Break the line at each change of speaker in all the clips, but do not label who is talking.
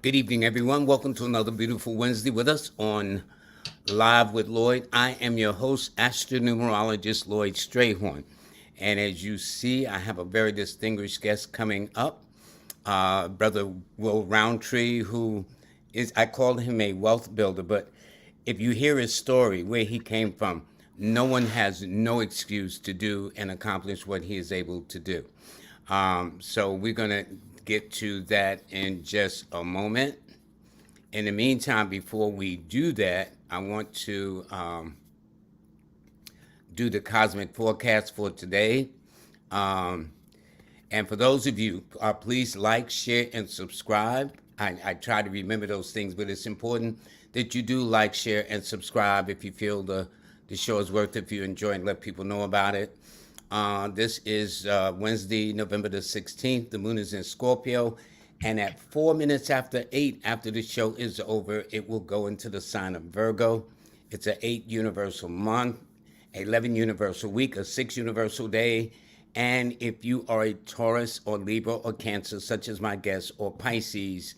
Good evening, everyone. Welcome to another beautiful Wednesday with us on Live with Lloyd. I am your host, astronumerologist Lloyd Strayhorn. And as you see, I have a very distinguished guest coming up, Brother Will Roundtree, who is, I call him a wealth builder, but if you hear his story, where he came from, no one has no excuse to do and accomplish what he is able to do. So we're going to get to that in just a moment. In the meantime, before we do that, I want to do the cosmic forecast for today. And for those of you, please like, share, and subscribe. I try to remember those things, but it's important that you do like, share, and subscribe if you feel the show is worth it, if you enjoy it, let people know about it. This is Wednesday, November the 16th. The moon is in Scorpio. And at 4 minutes after 8, after the show is over, it will go into the sign of Virgo. It's an 8 universal month, 11 universal week, a 6 universal day. And if you are a Taurus or Libra or Cancer, such as my guest, or Pisces,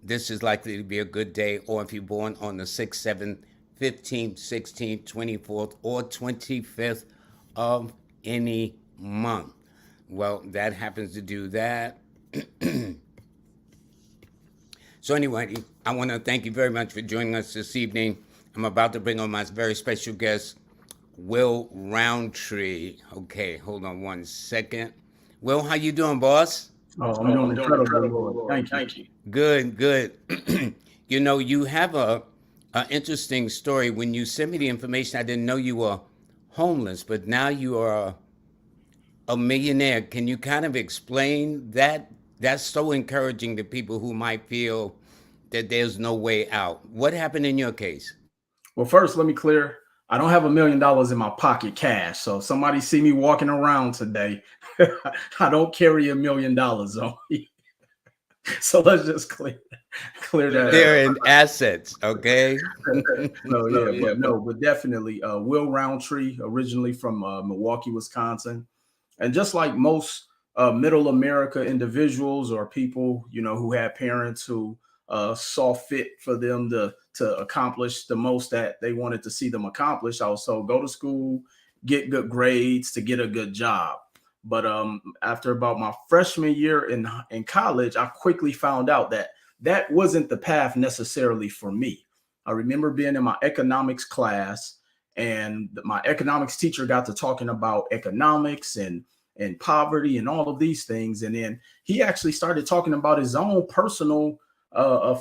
this is likely to be a good day. Or if you're born on the 6th, 7th, 15th, 16th, 24th, or 25th of any month. Well, that happens to do that. So anyway, I want to thank you very much for joining us this evening. I'm about to bring on my very special guest, Will Roundtree. Okay, hold on one second. Will, how you doing, boss?
Oh, I'm doing incredible. Thank you.
Good. You know, you have a interesting story. When you sent me the information, I didn't know you were homeless, but now you are a millionaire. Can you kind of explain that? That's so encouraging to people who might feel that there's no way out. What happened in your case?
Well, first, let me clear. I don't have $1 million in my pocket cash. So if somebody see me walking around today, I don't carry $1 million on me. So let's just clear that.
They're in assets, okay?
But definitely Will Roundtree, originally from Milwaukee, Wisconsin. And just like most middle America individuals or people, who had parents who saw fit for them to accomplish the most that they wanted to see them accomplish. Also go to school, get good grades to get a good job. But after about my freshman year in college, I quickly found out that wasn't the path necessarily for me. I remember being in my economics class, and my economics teacher got to talking about economics and poverty and all of these things. And then he actually started talking about his own personal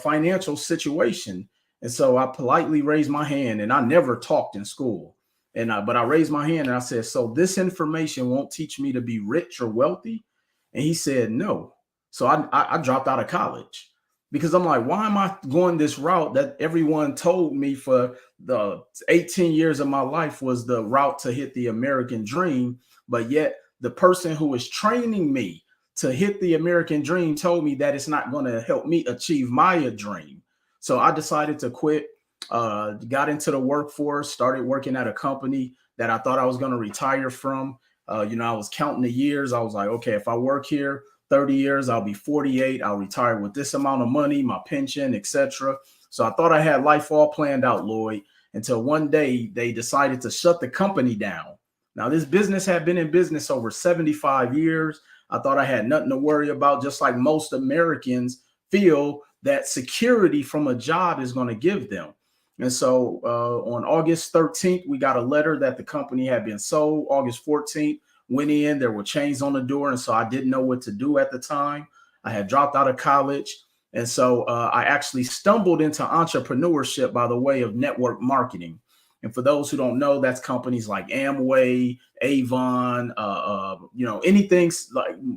financial situation. And so I politely raised my hand, and I never talked in school. But I raised my hand and I said, so this information won't teach me to be rich or wealthy? And he said, no. So I dropped out of college because I'm like, why am I going this route that everyone told me for the 18 years of my life was the route to hit the American dream? But yet the person who was training me to hit the American dream told me that it's not going to help me achieve my dream. So I decided to quit. Got into the workforce, started working at a company that I thought I was going to retire from. I was counting the years. I was like, okay, if I work here 30 years, I'll be 48. I'll retire with this amount of money, my pension, etc. So I thought I had life all planned out, Lloyd, until one day they decided to shut the company down. Now, this business had been in business over 75 years. I thought I had nothing to worry about, just like most Americans feel that security from a job is going to give them. And so on August 13th, we got a letter that the company had been sold. August 14th, went in, there were chains on the door. And so I didn't know what to do at the time. I had dropped out of college. And so I actually stumbled into entrepreneurship by the way of network marketing. And for those who don't know, that's companies like Amway, Avon, anything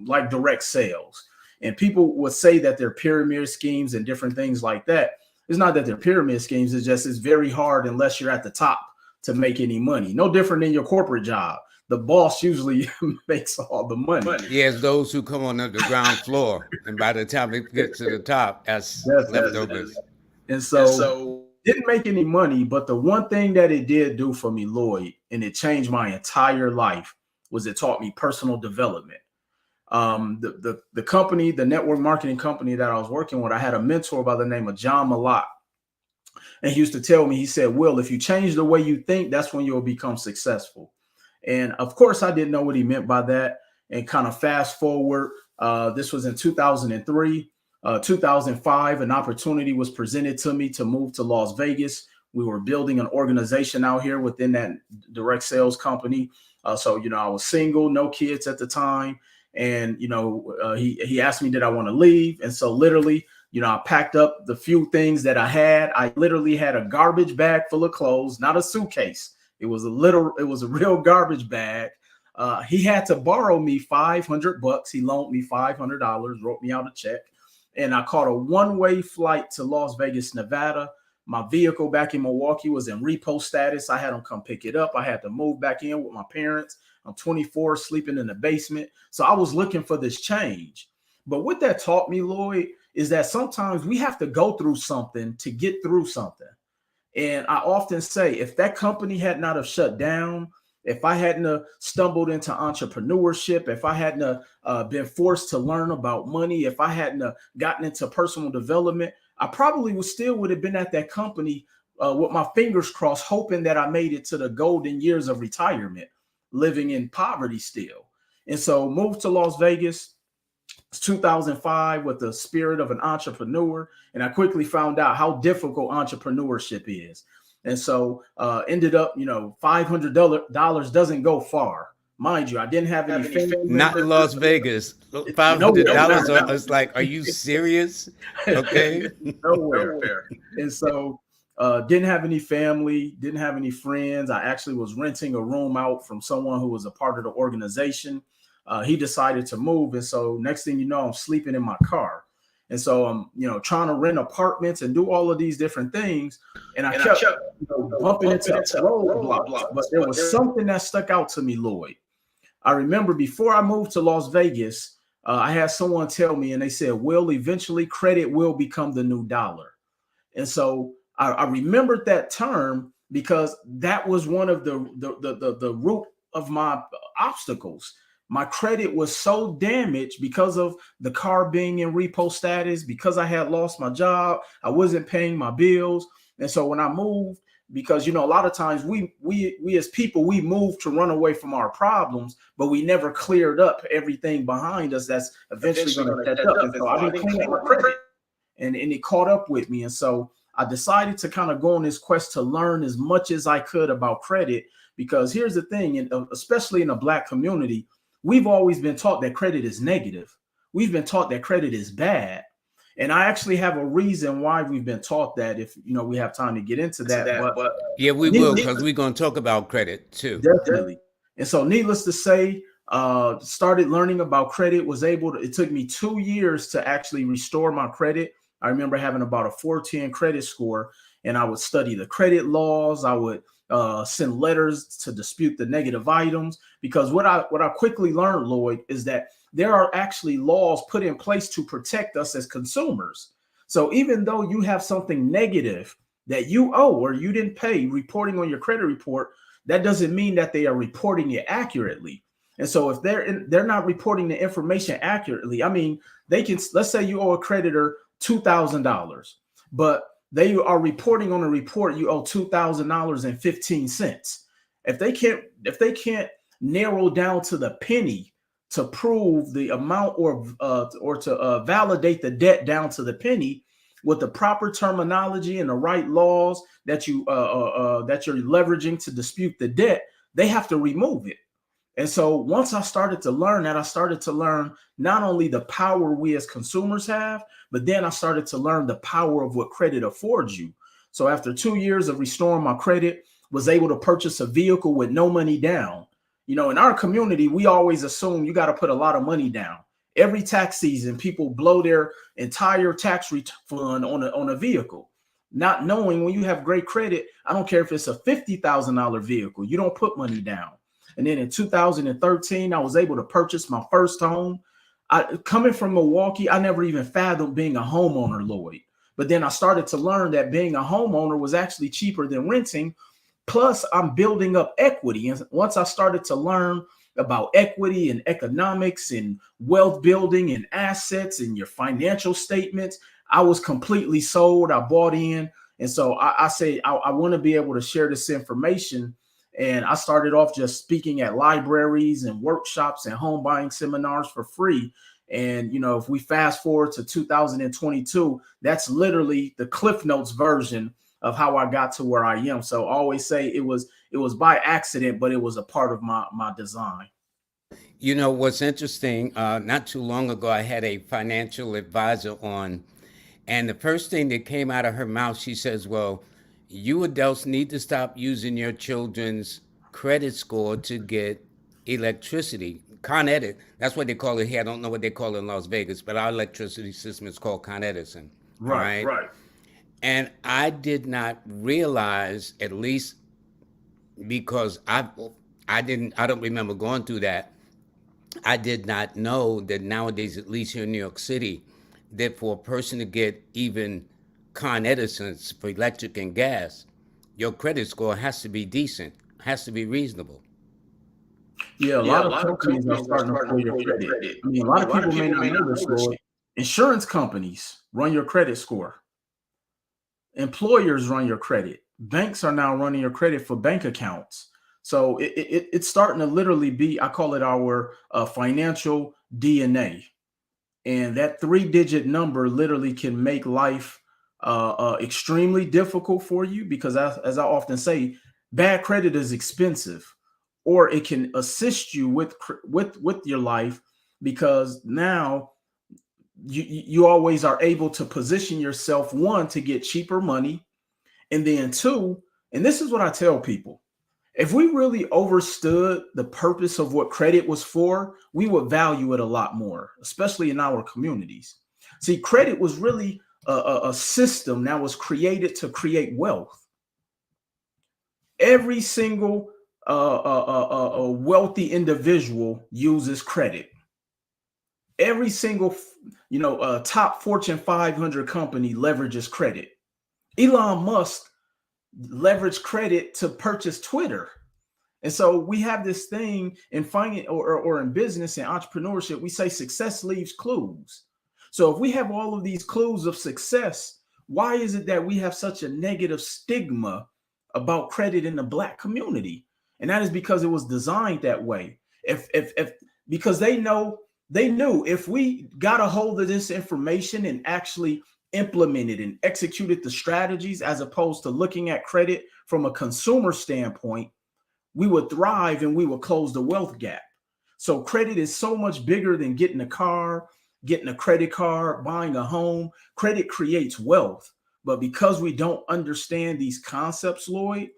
like direct sales. And people would say that they're pyramid schemes and different things like that. It's not that they're pyramid schemes. It's just it's very hard unless you're at the top to make any money. No different than your corporate job. The boss usually makes all the money.
Yes, those who come on the ground floor, and by the time it gets to the top, that's leftovers.
And so didn't make any money, but the one thing that it did do for me, Lloyd, and it changed my entire life, was it taught me personal development. The company, the network marketing company that I was working with, I had a mentor by the name of John Malott. And he used to tell me, he said, Will, if you change the way you think, that's when you'll become successful. And of course, I didn't know what he meant by that. And kind of fast forward, this was in 2003, 2005, an opportunity was presented to me to move to Las Vegas. We were building an organization out here within that direct sales company. So, I was single, no kids at the time. And, he asked me, did I want to leave? And so literally, I packed up the few things that I had. I literally had a garbage bag full of clothes, not a suitcase. It was a real garbage bag. He had to borrow me $500. He loaned me $500, wrote me out a check. And I caught a one-way flight to Las Vegas, Nevada. My vehicle back in Milwaukee was in repo status. I had them come pick it up. I had to move back in with my parents. I'm 24, sleeping in the basement. So I was looking for this change. But what that taught me, Lloyd, is that sometimes we have to go through something to get through something. And I often say, if that company had not have shut down, if I hadn't stumbled into entrepreneurship, if I hadn't been forced to learn about money, if I hadn't gotten into personal development, I probably would have been at that company with my fingers crossed, hoping that I made it to the golden years of retirement, living in poverty still. And so moved to Las Vegas. It's 2005 with the spirit of an entrepreneur. And I quickly found out how difficult entrepreneurship is. And so ended up, $500 doesn't go far. Mind you, I didn't have any family.
Not in Las Vegas. $500 is like, are you serious? Okay.
Nowhere. And so didn't have any family, didn't have any friends. I actually was renting a room out from someone who was a part of the organization. He decided to move. And so next thing you know, I'm sleeping in my car. And so I'm, trying to rent apartments and do all of these different things. And I kept bumping into roadblocks. But there was something that stuck out to me, Lloyd. I remember before I moved to Las Vegas, I had someone tell me, and they said, Will, eventually credit will become the new dollar. And so I remembered that term because that was one of the root of my obstacles. My credit was so damaged because of the car being in repo status, because I had lost my job. I wasn't paying my bills. And so when I moved, because, a lot of times we as people, we move to run away from our problems, but we never cleared up everything behind us that's eventually going to catch up. And so I didn't clean up my credit and it caught up with me. And so I decided to kind of go on this quest to learn as much as I could about credit, because here's the thing, and especially in the Black community, we've always been taught that credit is negative. We've been taught that credit is bad. And I actually have a reason why we've been taught that, if we have time to get into that. But
yeah, we will, because we're going to talk about credit too.
Definitely. And so needless to say, started learning about credit, it took me 2 years to actually restore my credit. I remember having about a 410 credit score, and I would study the credit laws. I would send letters to dispute the negative items, because what I quickly learned, Lloyd, is that there are actually laws put in place to protect us as consumers. So even though you have something negative that you owe or you didn't pay, reporting on your credit report, that doesn't mean that they are reporting it accurately. And so if they're not reporting the information accurately, I mean, let's say you owe a creditor $2,000, but they are reporting on a report you owe $2,000.15. If they can't narrow down to the penny to prove the amount or to validate the debt down to the penny with the proper terminology and the right laws that you're leveraging to dispute the debt, they have to remove it. And so once I started to learn that, I started to learn not only the power we as consumers have, but then I started to learn the power of what credit affords you. So after 2 years of restoring my credit, was able to purchase a vehicle with no money down. In our community, we always assume you got to put a lot of money down. Every tax season, people blow their entire tax refund on a vehicle, not knowing when you have great credit, I don't care if it's a $50,000 vehicle, you don't put money down. And then in 2013, I was able to purchase my first home. Coming from Milwaukee, I never even fathomed being a homeowner, Lloyd. But then I started to learn that being a homeowner was actually cheaper than renting. Plus, I'm building up equity. And once I started to learn about equity and economics and wealth building and assets and your financial statements, I was completely sold. I bought in. And so I say, I want to be able to share this information. And I started off just speaking at libraries and workshops and home buying seminars for free. And, you know, if we fast forward to 2022, that's literally the Cliff Notes version of how I got to where I am. So I always say it was by accident, but it was a part of my design.
You know, what's interesting, not too long ago, I had a financial advisor on, and the first thing that came out of her mouth, she says, well, you adults need to stop using your children's credit score to get electricity. Con Edison, that's what they call it here. I don't know what they call it in Las Vegas, but our electricity system is called Con Edison. All
Right,
right.
right.
And I did not realize, at least because I don't remember going through that. I did not know that nowadays, at least here in New York City, that for a person to get even Con Edison's for electric and gas, your credit score has to be decent, has to be reasonable.
Yeah, a
Yeah,
lot
a
of
lot of
companies are
companies are
starting to
starting
pull
to
your
pull your
credit.
credit.
I mean, a
I
lot
mean,
of
a lot of
people may
people
not
may
know
not
this,
know this.
Lloyd. Insurance companies run your credit score. Employers run your credit. Banks are now running your credit for bank accounts. So it's starting to literally be, I call it our financial DNA. And that 3-digit number literally can make life extremely difficult for you because, as I often say, bad credit is expensive, or it can assist you with your life because now you always are able to position yourself, one, to get cheaper money, and then two, and this is what I tell people, if we really understood the purpose of what credit was for, we would value it a lot more, especially in our communities. See, credit was really a system that was created to create wealth. Every single wealthy individual uses credit. Every single, top Fortune 500 company leverages credit. Elon Musk leveraged credit to purchase Twitter. And so we have this thing in finance or in business and entrepreneurship, we say success leaves clues. So if we have all of these clues of success, why is it that we have such a negative stigma about credit in the Black community? And that is because it was designed that way. If because they knew if we got a hold of this information and actually implemented and executed the strategies as opposed to looking at credit from a consumer standpoint, we would thrive and we would close the wealth gap. So credit is so much bigger than getting a car, getting a credit card, buying a home. Credit creates wealth. But because we don't understand these concepts, Lloyd,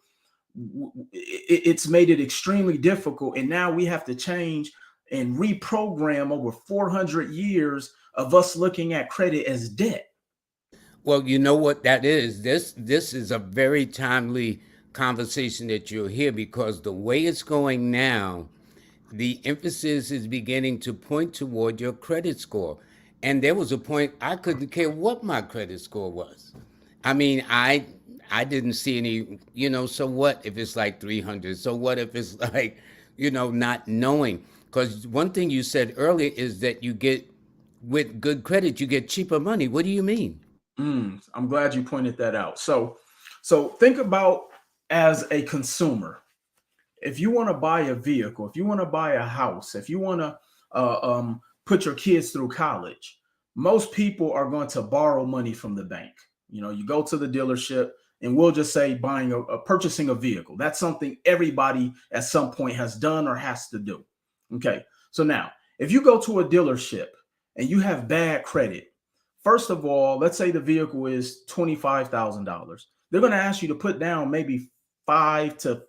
it's made it extremely difficult. And now we have to change and reprogram over 400 years of us looking at credit as debt.
Well, you know what that is. This is a very timely conversation that you're here because the way it's going now, the emphasis is beginning to point toward your credit score. And there was a point I couldn't care what my credit score was. I mean, I didn't see any, so what if it's like 300? So what if it's like, not knowing? Because one thing you said earlier is that you get, with good credit, you get cheaper money. What do you mean?
I'm glad you pointed that out. So think about, as a consumer, if you want to buy a vehicle, if you want to buy a house, if you want to put your kids through college, most people are going to borrow money from the bank. You go to the dealership, and we'll just say purchasing a vehicle. That's something everybody at some point has done or has to do. Okay. So now, if you go to a dealership and you have bad credit, first of all, let's say the vehicle is $25,000. They're going to ask you to put down maybe five to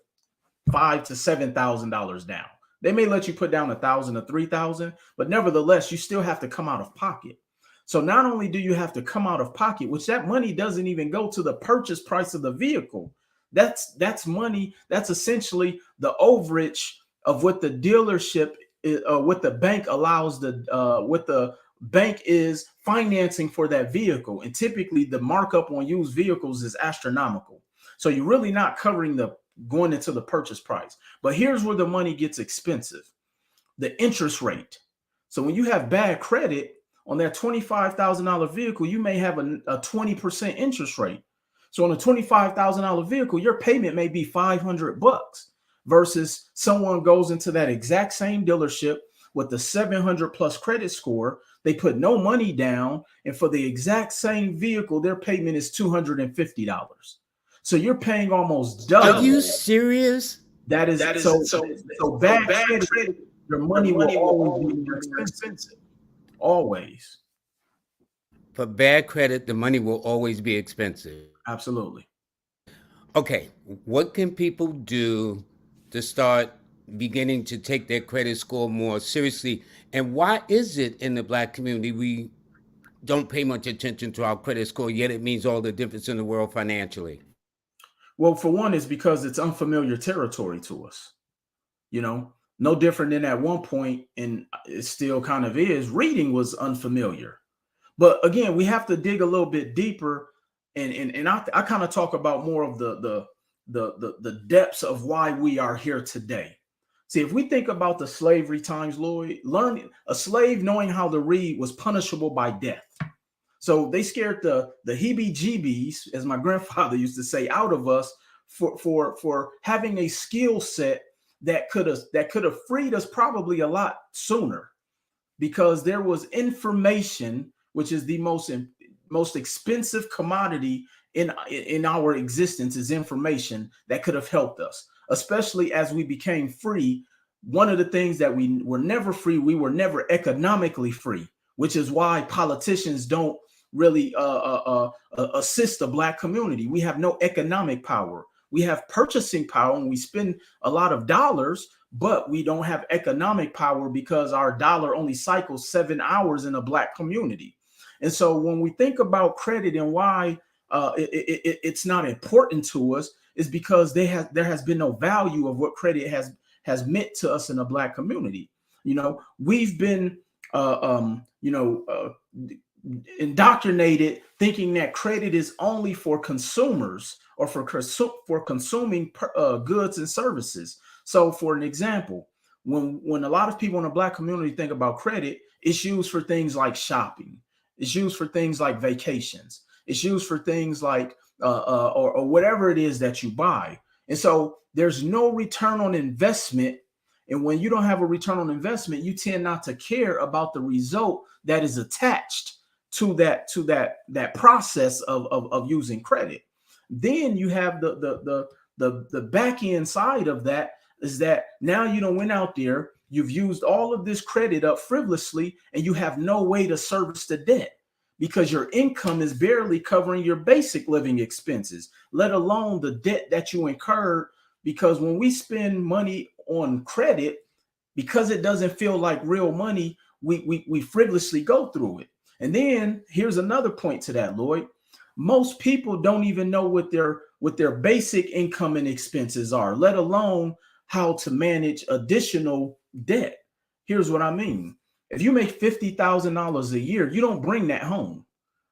$7,000 down. They may let you put down 1,000 or 3,000, but nevertheless, you still have to come out of pocket. So not only do you have to come out of pocket, which that money doesn't even go to the purchase price of the vehicle. That's money. That's essentially the overage of what the dealership, what the bank allows what the bank is financing for that vehicle. And typically the markup on used vehicles is astronomical. So you're really not covering the going into the purchase price. But here's where the money gets expensive: the interest rate. So when you have bad credit on that $25,000 vehicle, you may have a 20% interest rate. So on a $25,000 vehicle, your payment may be $500 versus someone goes into that exact same dealership with the 700 plus credit score. They put no money down, and for the exact same vehicle, their payment is $250. So you're paying almost double.
Are you serious?
That is so bad credit. Your money will always be more expensive. Always.
For bad credit, the money will always be expensive.
Absolutely.
Okay, what can people do to start beginning to take their credit score more seriously? And why is it in the Black community we don't pay much attention to our credit score, yet it means all the difference in the world financially?
Well, for one, it's because it's unfamiliar territory to us. You know, no different than at one point, and it still kind of is. Reading was unfamiliar. But again, we have to dig a little bit deeper, and I kind of talk about more of the depths of why we are here today. See, if we think about the slavery times, Lloyd, learning a slave knowing how to read was punishable by death. So they scared the heebie-jeebies, as my grandfather used to say, out of us for having a skill set that could have freed us probably a lot sooner, because there was information, which is the most expensive commodity in our existence, is information that could have helped us, especially as we became free. One of the things that we were never free, we were never economically free, which is why politicians don't really assist the Black community. We have no economic power. We have purchasing power and we spend a lot of dollars, but we don't have economic power because our dollar only cycles 7 hours in a Black community. And so when we think about credit and why it's not important to us, is because there has been no value of what credit has meant to us in the Black community. You know, we've been indoctrinated thinking that credit is only for consumers or for consuming goods and services. So for an example, when a lot of people in the Black community think about credit, it's used for things like shopping. It's used for things like vacations. It's used for things like or whatever it is that you buy. And so there's no return on investment. And when you don't have a return on investment, you tend not to care about the result that is attached to that process of using credit. Then you have the back end side of that, is that now you don't went out there, you've used all of this credit up frivolously, and you have no way to service the debt because your income is barely covering your basic living expenses, let alone the debt that you incurred. Because when we spend money on credit, because it doesn't feel like real money, we frivolously go through it. And then here's another point to that, Lloyd. Most people don't even know what their basic income and expenses are, let alone how to manage additional debt. Here's what I mean. If you make $50,000 a year, you don't bring that home.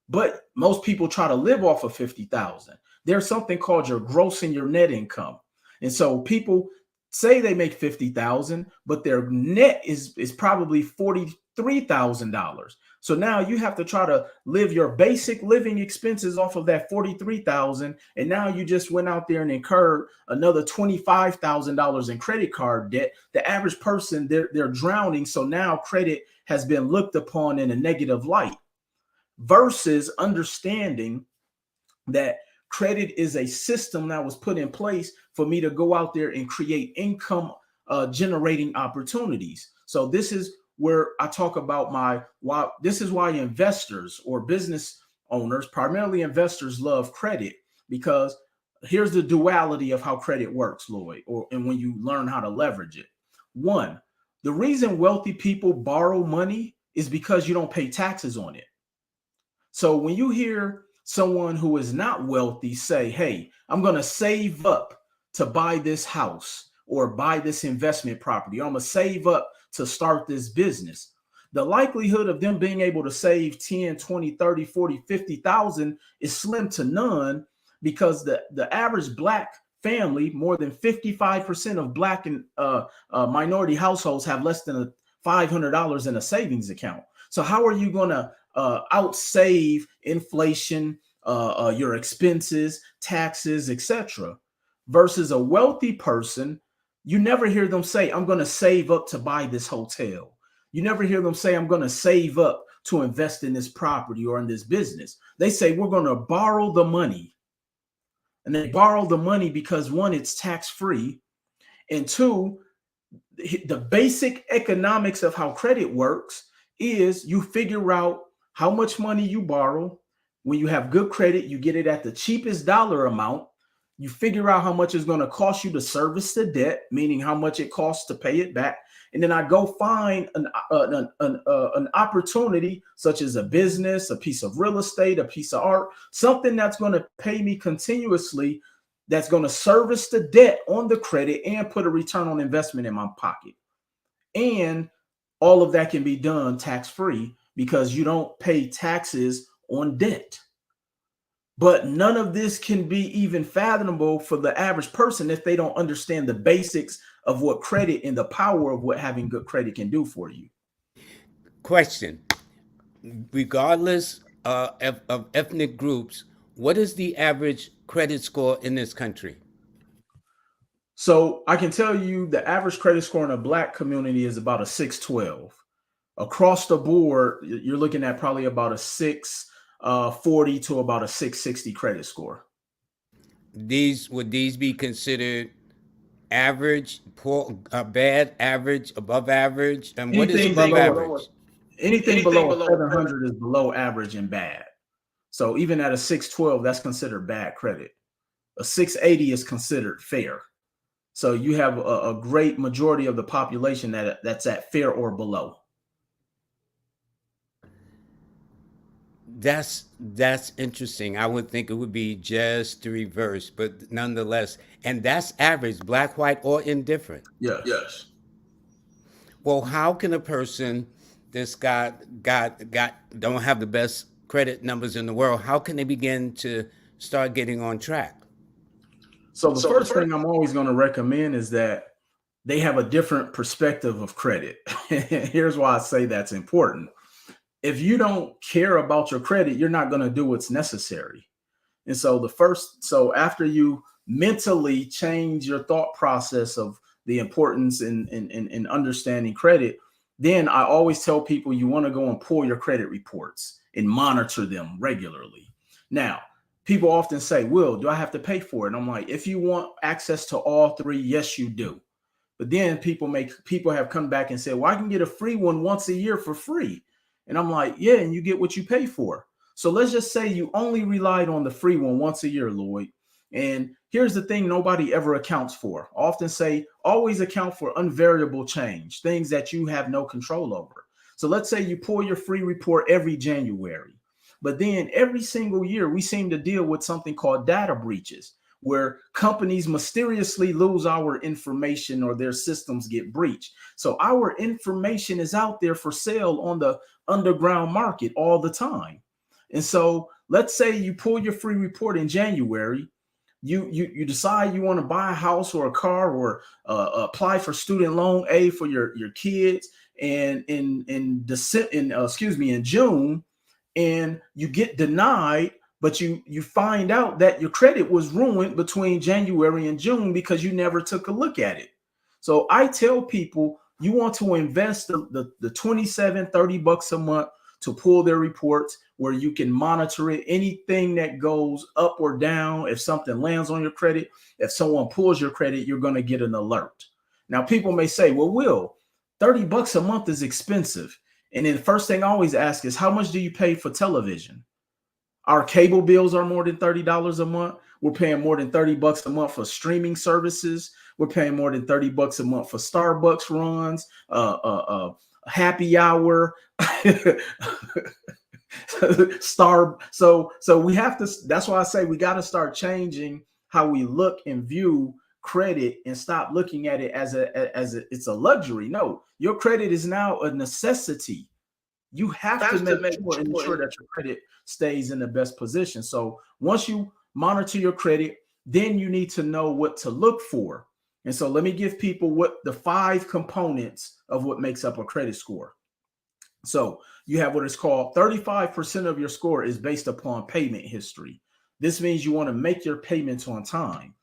But most people try to live off of $50,000. There's something called your gross and your net income. And so people say they make $50,000, but their net is probably $43,000. So now you have to try to live your basic living expenses off of that $43,000, and now you just went out there and incurred another $25,000 in credit card debt. The average person, they're drowning. So now credit has been looked upon in a negative light, versus understanding that credit is a system that was put in place for me to go out there and create income generating opportunities. So this is where I talk about this is why investors or business owners, primarily investors, love credit, because here's the duality of how credit works, Lloyd, and when you learn how to leverage it. One, the reason wealthy people borrow money is because you don't pay taxes on it. So when you hear someone who is not wealthy say, hey, I'm going to save up to buy this house or buy this investment property, or I'm going to save up to start this business, the likelihood of them being able to save 10, 20, 30, 40, 50,000 is slim to none, because the average Black family, more than 55% of Black and minority households have less than $500 in a savings account. So how are you going to outsave inflation, your expenses, taxes, etc.? Versus a wealthy person, you never hear them say, I'm going to save up to buy this hotel. You never hear them say, I'm going to save up to invest in this property or in this business. They say, we're going to borrow the money. And they borrow the money because, one, it's tax-free, and two, the basic economics of how credit works is you figure out how much money you borrow. When you have good credit, you get it at the cheapest dollar amount. You figure out how much it's going to cost you to service the debt, meaning how much it costs to pay it back. And then I go find an opportunity, such as a business, a piece of real estate, a piece of art, something that's going to pay me continuously, that's going to service the debt on the credit and put a return on investment in my pocket. And all of that can be done tax-free because you don't pay taxes on debt. But none of this can be even fathomable for the average person if they don't understand the basics of what credit and the power of what having good credit can do for you.
Question: regardless of ethnic groups, what is the average credit score in this country?
So I can tell you the average credit score in a Black community is about a 612. Across the board, you're looking at probably about a 640 to about a 660 credit score.
Would these be considered average, poor, bad, average, above average? And what is above average?
Anything below 700 is below average and bad. So even at a 612, that's considered bad credit. A 680 is considered fair. So you have a great majority of the population that's at fair or below.
That's interesting. I would think it would be just the reverse, but nonetheless, and that's average, Black, white, or indifferent.
Yes.
Well, how can a person that's don't have the best credit numbers in the world, how can they begin to start getting on track?
So the first thing I'm always going to recommend is that they have a different perspective of credit. Here's why I say that's important. If you don't care about your credit, you're not going to do what's necessary. And so so after you mentally change your thought process of the importance in understanding credit, then I always tell people you want to go and pull your credit reports and monitor them regularly. Now, people often say, Will, do I have to pay for it? And I'm like, if you want access to all three, yes, you do. But then people have come back and said, well, I can get a free one once a year for free. And I'm like, yeah, and you get what you pay for. So let's just say you only relied on the free one once a year, Lloyd. And here's the thing nobody ever accounts for. I often say, always account for unvariable change, things that you have no control over. So let's say you pull your free report every January. But then every single year, we seem to deal with something called data breaches, where companies mysteriously lose our information or their systems get breached. So our information is out there for sale on the underground market all the time. And so let's say you pull your free report in January, you decide you want to buy a house or a car or apply for student loan aid for your kids, and in June, and you get denied, but you find out that your credit was ruined between January and June because you never took a look at it. So I tell people, you want to invest the $27, $30 a month to pull their reports where you can monitor it. Anything that goes up or down, if something lands on your credit, if someone pulls your credit, you're going to get an alert. Now, people may say, well, Will, $30 a month is expensive. And then the first thing I always ask is, how much do you pay for television? Our cable bills are more than $30 a month. We're paying more than $30 a month for streaming services. We're paying more than $30 a month for Starbucks runs, happy hour, So we have to. That's why I say we got to start changing how we look and view credit and stop looking at it as it's a luxury. No, your credit is now a necessity. You have to make sure that your credit stays in the best position. So once you monitor your credit, then you need to know what to look for. And so let me give people what the 5 components of what makes up a credit score. So you have what is called 35% of your score is based upon payment history. This means you want to make your payments on time.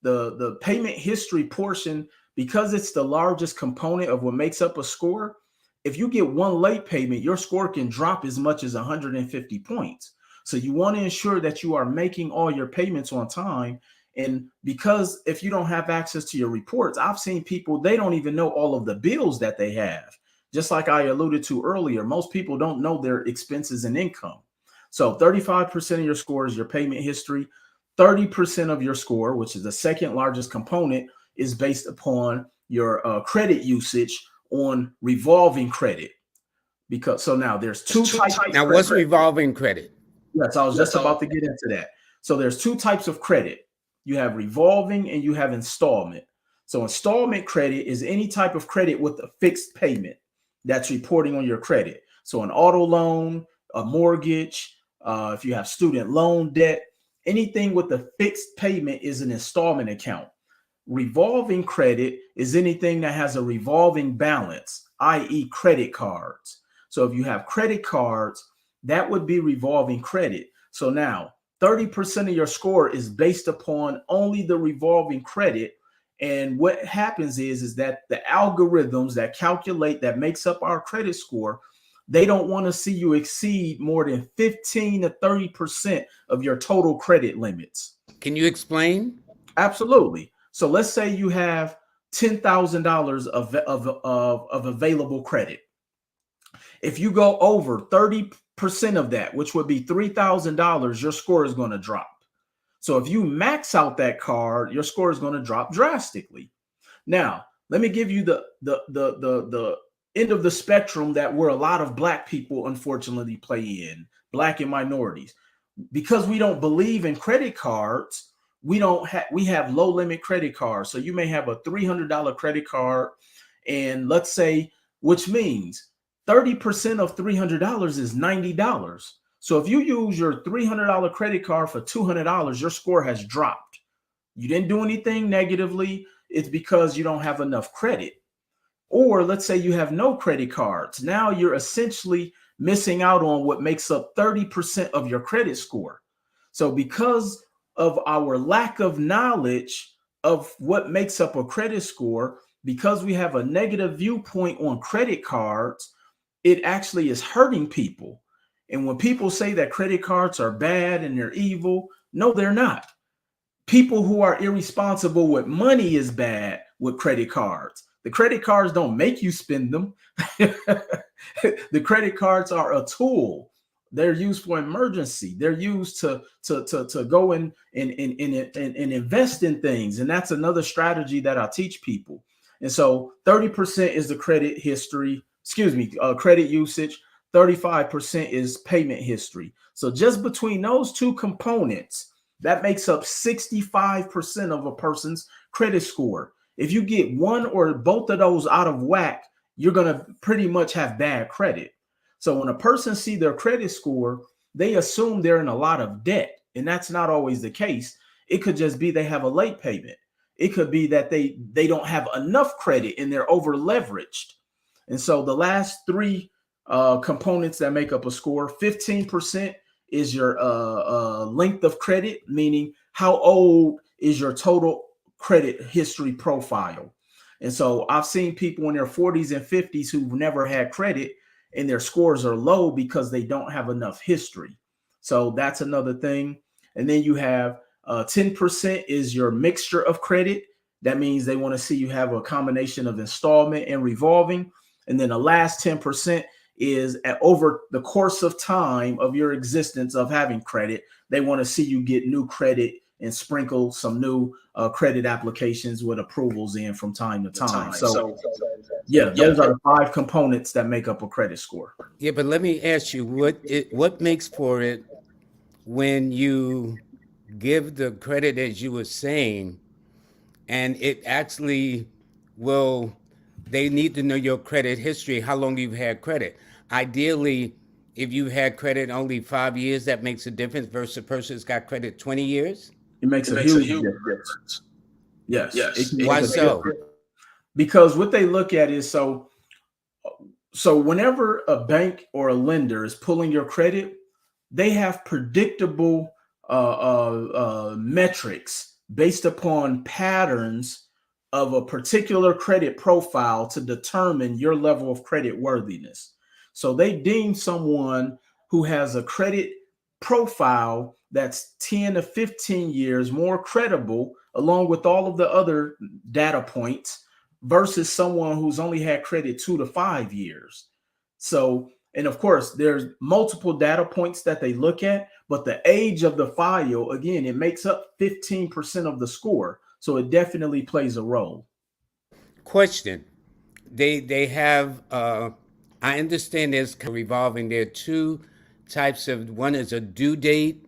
The payment history portion, because it's the largest component of what makes up a score, if you get one late payment, your score can drop as much as 150 points. So you want to ensure that you are making all your payments on time. And because if you don't have access to your reports, I've seen people, they don't even know all of the bills that they have. Just like I alluded to earlier, most people don't know their expenses and income. So 35% of your score is your payment history. 30% of your score, which is the second largest component, is based upon your credit usage on revolving credit. Because so now there's two types.
Now, what's revolving credit?
Yes, I was just about to get into that. So there's 2 types of credit. You have revolving and you have installment. So installment credit is any type of credit with a fixed payment that's reporting on your credit. So an auto loan, a mortgage, if you have student loan debt, anything with a fixed payment is an installment account. Revolving credit is anything that has a revolving balance, i.e. credit cards. So if you have credit cards, that would be revolving credit. So now 30% of your score is based upon only the revolving credit. And what happens is that the algorithms that calculate, that makes up our credit score, they don't want to see you exceed more than 15 to 30% of your total credit limits.
Can you explain?
Absolutely. So let's say you have $10,000 of available credit. If you go over 30% of that, which would be $3,000, your score is going to drop. So if you max out that card, your score is going to drop drastically. Now, let me give you the end of the spectrum that where a lot of Black people unfortunately play in, Black and minorities. Because we don't believe in credit cards, we have low limit credit cards. So you may have a $300 credit card, and let's say, which means 30% of $300 is $90. So if you use your $300 credit card for $200, your score has dropped. You didn't do anything negatively. It's because you don't have enough credit. Or let's say you have no credit cards. Now you're essentially missing out on what makes up 30% of your credit score. So because of our lack of knowledge of what makes up a credit score, because we have a negative viewpoint on credit cards, it actually is hurting people. And when people say that credit cards are bad and they're evil, no, they're not. People who are irresponsible with money is bad with credit cards. The credit cards don't make you spend them. The credit cards are a tool. They're used for emergency. They're used to go and invest in things. And that's another strategy that I teach people. And so 30% is the credit history, credit usage. 35% is payment history. So just between those 2 components, that makes up 65% of a person's credit score. If you get one or both of those out of whack, you're going to pretty much have bad credit. So when a person sees their credit score, they assume they're in a lot of debt. And that's not always the case. It could just be they have a late payment. It could be that they don't have enough credit and they're over leveraged. And so the last 3 components that make up a score, 15% is your length of credit, meaning how old is your total credit history profile. And so I've seen people in their 40s and 50s who've never had credit and their scores are low because they don't have enough history. So that's another thing. And then you have 10% is your mixture of credit. That means they want to see you have a combination of installment and revolving. And then the last 10% is over the course of time of your existence of having credit, they want to see you get new credit and sprinkle some new credit applications with approvals in from time to time. So those are the 5 components that make up a credit score.
Yeah, but let me ask you, what makes for it when you give the credit, as you were saying, and it actually will, they need to know your credit history, how long you've had credit. Ideally, if you've had credit only 5 years, that makes a difference versus a person who's got credit 20 years.
It makes
It
a
makes a
huge
huge
difference.
difference.
Yes, it
Yes.
can
Why
make a
so?
difference because what they look at is so whenever a bank or a lender is pulling your credit, they have predictable metrics based upon patterns of a particular credit profile to determine your level of credit worthiness. So they deem someone who has a credit profile that's 10 to 15 years more credible, along with all of the other data points, versus someone who's only had credit 2 to 5 years. So, and of course, there's multiple data points that they look at, but the age of the file, again, it makes up 15% of the score. So it definitely plays a role.
Question. They have I understand there's kind of revolving. There are two types of, one is a due date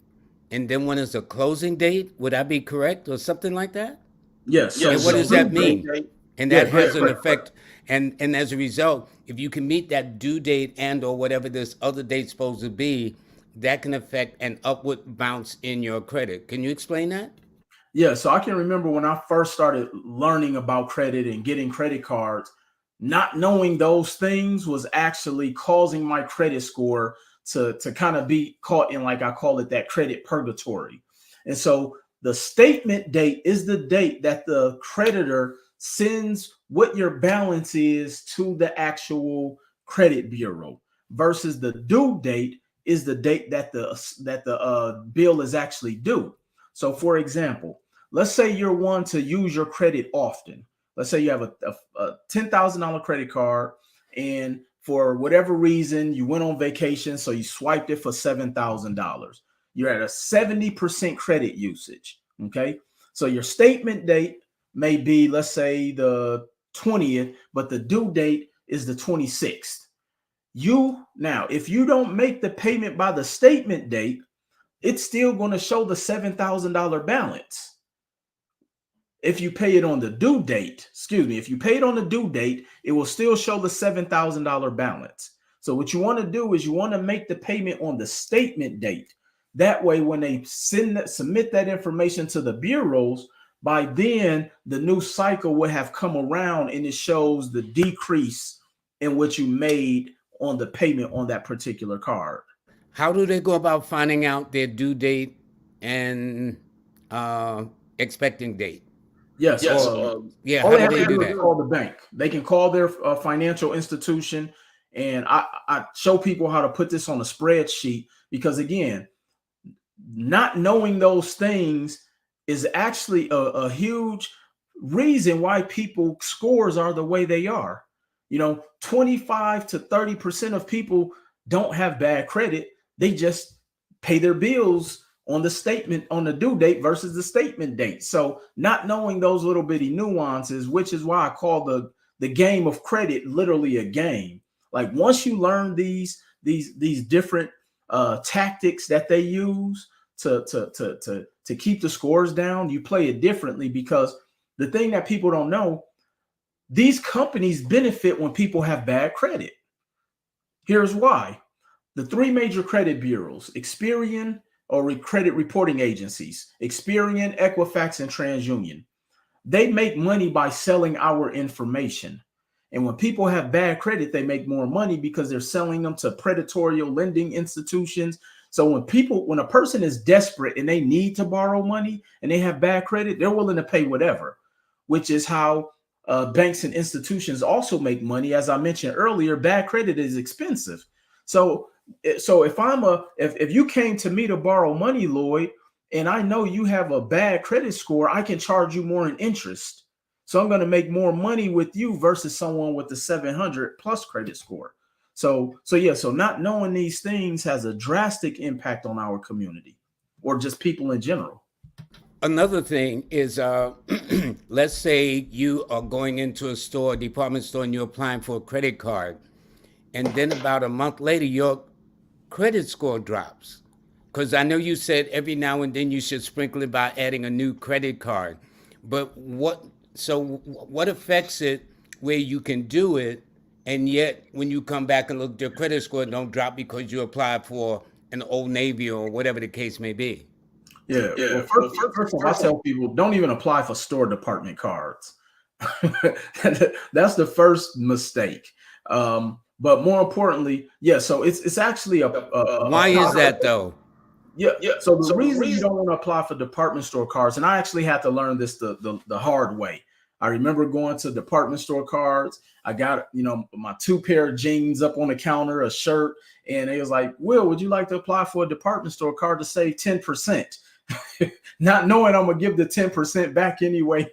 and then one is a closing date. Would I be correct or something like that?
Yes. So
And
Yes.
what
the
does
So the
due
that
due
date,
mean?
date.
And
yeah,
that
go ahead,
has an
Fred.
effect, and as a result, if you can meet that due date and or whatever this other date's supposed to be, that can affect an upward bounce in your credit. Can you explain that?
Yeah, so I can remember when I first started learning about credit and getting credit cards, not knowing those things was actually causing my credit score to kind of be caught in, like I call it, that credit purgatory. And so the statement date is the date that the creditor sends what your balance is to the actual credit bureau versus the due date is the date that the bill is actually due. So for example, let's say you're one to use your credit often. Let's say you have a $10,000 credit card, and for whatever reason, you went on vacation, so you swiped it for $7,000. You're at a 70% credit usage. Okay. So your statement date may be, let's say, the 20th, but the due date is the 26th. Now, if you don't make the payment by the statement date, it's still going to show the $7,000 balance. If you pay it on the due date, if you pay it on the due date, it will still show the $7,000 balance. So what you want to do is you want to make the payment on the statement date. That way, when they submit that information to the bureaus, by then the new cycle will have come around and it shows the decrease in what you made on the payment on that particular card.
How do they go about finding out their due date and expecting date?
Yes,
Yes.
Yeah,
all
how
they
do
have
they
to
do
do is
that?
call the bank. They can call their financial institution, and I show people how to put this on a spreadsheet because, again, not knowing those things is actually a huge reason why people scores are the way they are. 25 to 30% of people don't have bad credit. They just pay their bills on the statement on the due date versus the statement date. So not knowing those little bitty nuances, which is why I call the game of credit literally a game. Like once you learn these different tactics that they use to keep the scores down, you play it differently because the thing that people don't know, these companies benefit when people have bad credit. Here's why. The three major credit bureaus, Experian or credit reporting agencies, Experian, Equifax, and TransUnion, they make money by selling our information. And when people have bad credit, they make more money because they're selling them to predatory lending institutions. So when a person is desperate and they need to borrow money and they have bad credit, they're willing to pay whatever, which is how banks and institutions also make money. As I mentioned earlier, bad credit is expensive. So, if you came to me to borrow money, Lloyd, and I know you have a bad credit score, I can charge you more in interest. So I'm going to make more money with you versus someone with the 700 plus credit score. So not knowing these things has a drastic impact on our community or just people in general.
Another thing is, let's say you are going into a store, department store, and you're applying for a credit card, and then about a month later, your credit score drops. Because I know you said every now and then you should sprinkle it by adding a new credit card, but what affects it where you can do it, and yet when you come back and look, your credit score don't drop because you applied for an Old Navy or whatever the case may be?
Yeah.
Yeah.
Well, first of all, I tell people don't even apply for store department cards. That's the first mistake. But more importantly, yeah. So it's actually a
Why is
process.
that though?
Yeah.
Yeah.
So the
So the
reason you
reason
don't want to apply for department store cards, and I actually had to learn this the hard way. I remember going to department store cards. I got, my two pair of jeans up on the counter, a shirt, and it was like, Will, would you like to apply for a department store card to save 10%? Not knowing I'm gonna give the 10% back anyway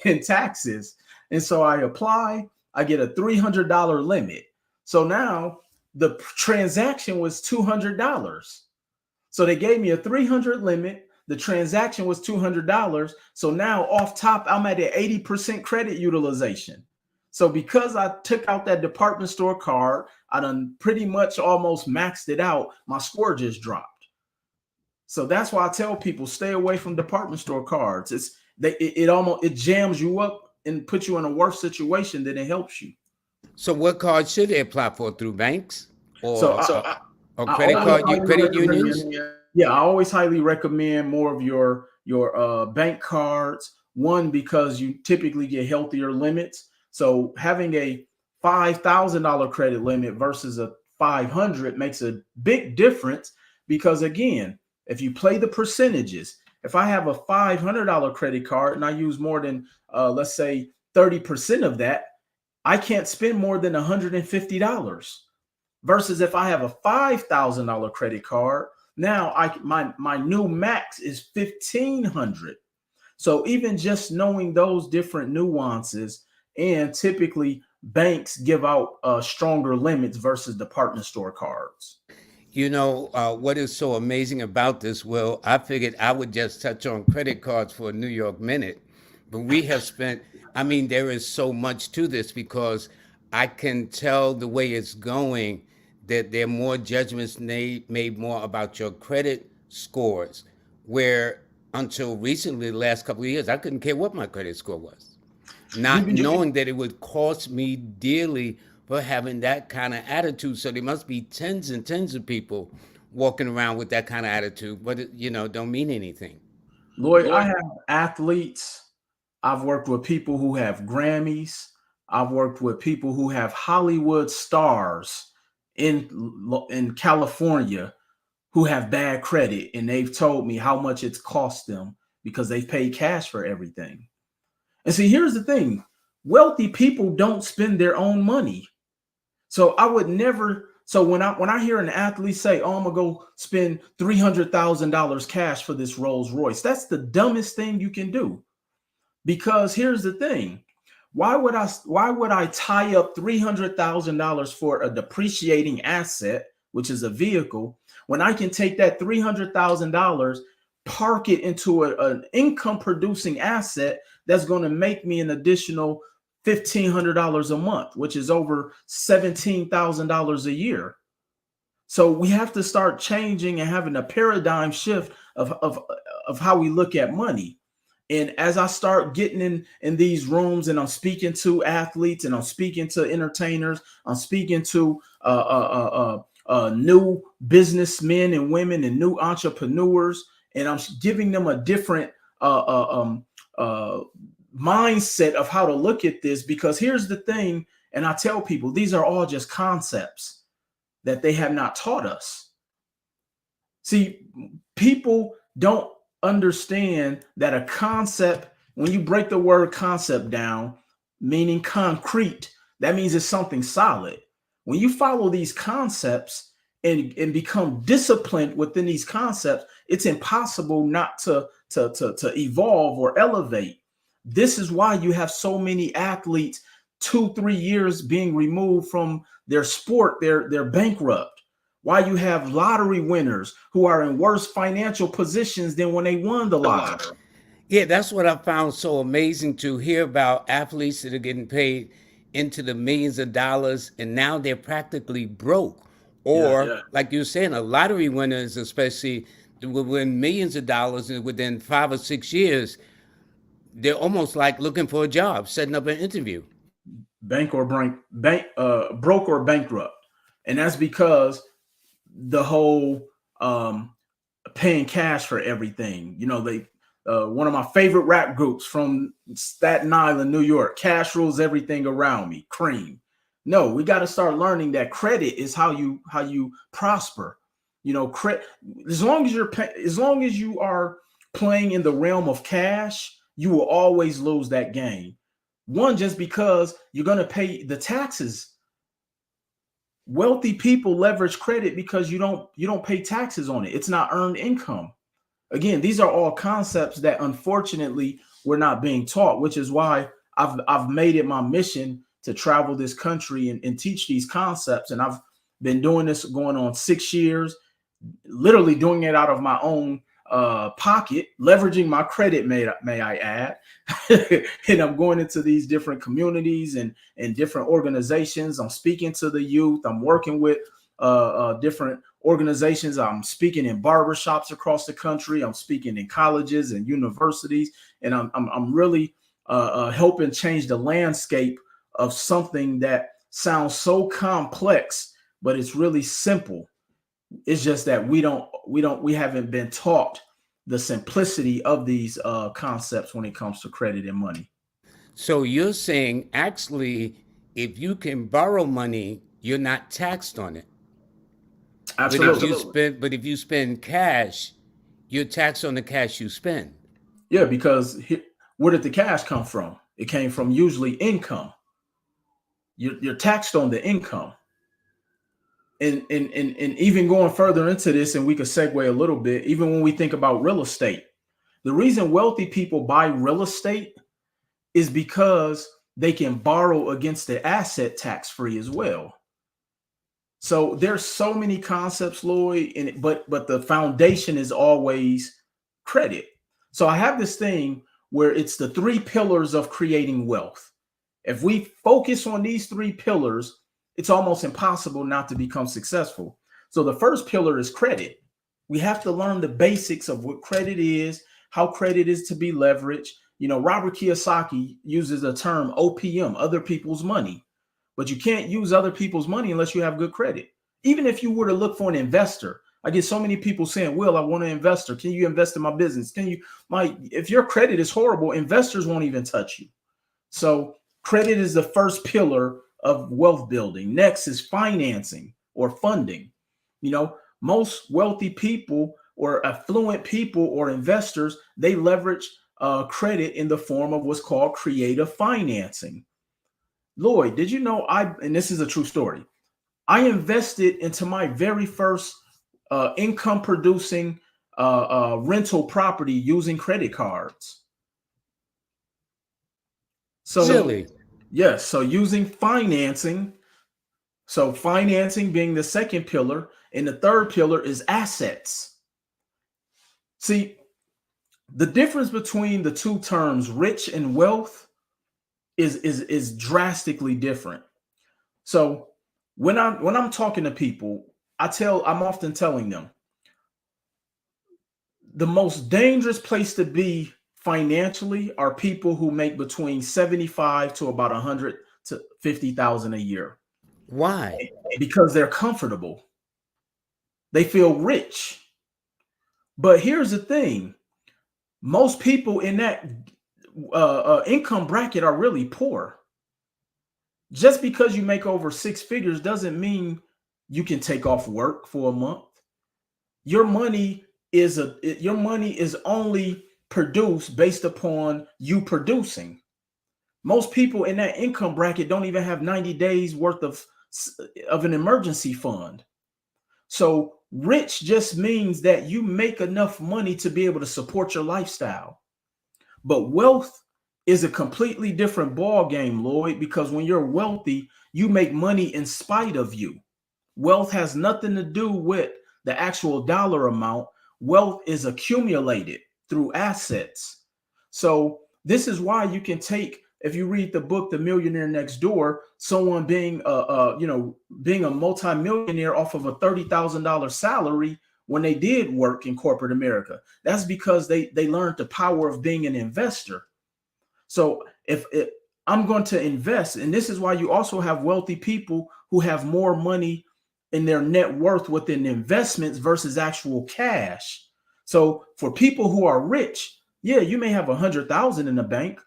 in taxes. And so I apply, I get a $300 limit. So now the transaction was $200. So they gave me a 300 limit. The transaction was $200. So now off top, I'm at an 80% credit utilization. So because I took out that department store card, I done pretty much almost maxed it out. My score just dropped. So that's why I tell people stay away from department store cards. It jams you up and puts you in a worse situation than it helps you.
So what cards should they apply for, through banks
So
or
I,
or
I
credit
always
card credit
recommend,
unions?
yeah, I always highly recommend more of your bank cards. One, because you typically get healthier limits. So having a $5,000 credit limit versus a 500 makes a big difference, because again, if you play the percentages, if I have a $500 credit card and I use more than let's say 30% of that, I can't spend more than $150. Versus if I have a $5,000 credit card, now my new max is $1,500. So even just knowing those different nuances, and typically banks give out stronger limits versus department store cards.
What is so amazing about this? Well, I figured I would just touch on credit cards for a New York minute, but we have spent, I mean, there is so much to this, because I can tell the way it's going that there are more judgments made more about your credit scores, where until recently, the last couple of years, I couldn't care what my credit score was, not knowing that it would cost me dearly for having that kind of attitude. So there must be tens and tens of people walking around with that kind of attitude, but don't mean anything.
Lloyd, I have athletes. I've worked with people who have Grammys. I've worked with people who have Hollywood stars in California who have bad credit, and they've told me how much it's cost them because they've paid cash for everything. And see, here's the thing: wealthy people don't spend their own money. So I would never. So when I hear an athlete say, "Oh, I'm gonna go spend $300,000 cash for this Rolls Royce," that's the dumbest thing you can do. Because here's the thing: why would I tie up $300,000 for a depreciating asset, which is a vehicle, when I can take that $300,000, park it into an income producing asset that's going to make me an additional $1,500 a month, which is over $17,000 a year. So we have to start changing and having a paradigm shift of how we look at money. And as I start getting in these rooms, and I'm speaking to athletes, and I'm speaking to entertainers, I'm speaking to new businessmen and women and new entrepreneurs, and I'm giving them a different mindset of how to look at this. Because here's the thing, and I tell people, these are all just concepts that they have not taught us. See, people don't understand that a concept, when you break the word concept down, meaning concrete, that means it's something solid. When you follow these concepts and become disciplined within these concepts, it's impossible not to evolve or elevate. This is why you have so many athletes 2-3 years being removed from their sport. They're bankrupt. Why you have lottery winners who are in worse financial positions than when they won the lottery.
Yeah, that's what I found so amazing, to hear about athletes that are getting paid into the millions of dollars, and now they're practically broke. Or, like you were saying, a lottery winners, especially, will win millions of dollars, and within 5 or 6 years, they're almost like looking for a job, setting up an interview.
Broke or bankrupt. And that's because the whole paying cash for everything. You know, they one of my favorite rap groups from Staten Island, New York, cash rules everything around me, Cream. No, we got to start learning that credit is how you prosper. You know, as long as as long as you are playing in the realm of cash, you will always lose that game. One, just because you're going to pay the taxes. Wealthy people leverage credit because you don't pay taxes on it. It's not earned income. Again, these are all concepts that unfortunately we're not being taught, which is why I've made it my mission to travel this country and teach these concepts. And I've been doing this going on 6 years, literally doing it out of my own pocket, leveraging my credit, may I add. And I'm going into these different communities and different organizations. I'm speaking to the youth. I'm working with different organizations. I'm speaking in barbershops across the country. I'm speaking in colleges and universities, and I'm really helping change the landscape of something that sounds so complex, but it's really simple. It's just that we haven't been taught the simplicity of these concepts when it comes to credit and money.
So you're saying actually, if you can borrow money, you're not taxed on it.
Absolutely.
But if you spend cash, you're taxed on the cash you spend.
Yeah, because where did the cash come from? It came from usually income. You're taxed on the income. And even going further into this, and we could segue a little bit, even when we think about real estate, the reason wealthy people buy real estate is because they can borrow against the asset tax free as well. So there's so many concepts, Lloyd, but the foundation is always credit. So I have this thing where it's the 3 pillars of creating wealth. If we focus on these 3 pillars, it's almost impossible not to become successful. So the first pillar is credit. We have to learn the basics of what credit is, how credit is to be leveraged. You know, Robert Kiyosaki uses the term OPM, other people's money. But you can't use other people's money unless you have good credit. Even if you were to look for an investor, I get so many people saying, Will, I want an investor. Can you invest in my business? If your credit is horrible, investors won't even touch you. So credit is the first pillar of wealth building. Next is financing or funding. You know, most wealthy people or affluent people or investors, they leverage credit in the form of what's called creative financing. Lloyd, did you know and this is a true story, I invested into my very first income producing rental property using credit cards. So,
Really?
yes, so using financing. So financing being the second pillar, and the third pillar is assets. See, the difference between the two terms, rich and wealth, is drastically different. So when I'm talking to people, I'm often telling them the most dangerous place to be financially are people who make between 75 to about 100 to 50,000 a year.
Why?
Because they're comfortable. They feel rich. But here's the thing. Most people in that income bracket are really poor. Just because you make over 6 figures doesn't mean you can take off work for a month. Your money is only produced based upon you producing. Most people in that income bracket don't even have 90 days worth of an emergency fund. So rich just means that you make enough money to be able to support your lifestyle. But wealth is a completely different ball game, Lloyd, because when you're wealthy, you make money in spite of you. Wealth has nothing to do with the actual dollar amount. Wealth is accumulated through assets. So this is why you can take, if you read the book The Millionaire Next Door, someone being a multimillionaire off of a $30,000 salary when they did work in corporate America. That's because they learned the power of being an investor. So if I'm going to invest, and this is why you also have wealthy people who have more money in their net worth within investments versus actual cash. So for people who are rich, yeah, you may have 100,000 in the bank,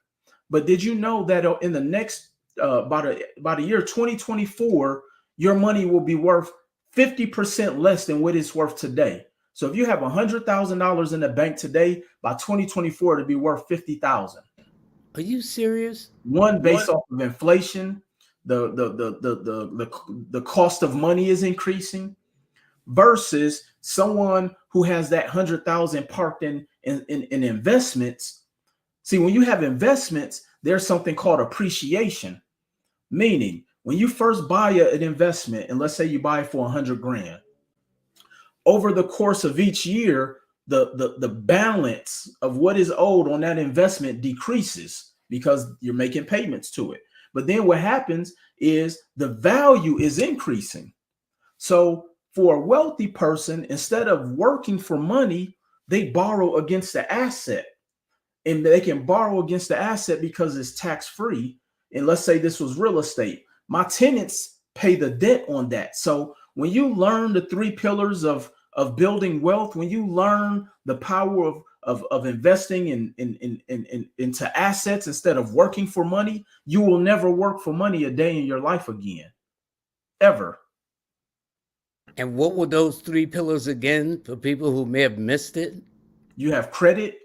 but did you know that in the next about a year 2024, your money will be worth 50% less than what it's worth today. So if you have $100,000 in the bank today, by 2024 it'll be worth 50,000.
Are you serious?
One, based off of inflation, the cost of money is increasing, versus someone who has that 100,000 parked in investments. See, when you have investments, there's something called appreciation, meaning when you first buy an investment, and let's say you buy it for 100 grand, over the course of each year, the balance of what is owed on that investment decreases because you're making payments to it. But then what happens is the value is increasing. So for a wealthy person, instead of working for money, they borrow against the asset. And they can borrow against the asset because it's tax free. And let's say this was real estate. My tenants pay the debt on that. So when you learn the three pillars of building wealth, when you learn the power of investing into assets instead of working for money, you will never work for money a day in your life again, ever.
And what were those three pillars again for people who may have missed it?
You have credit,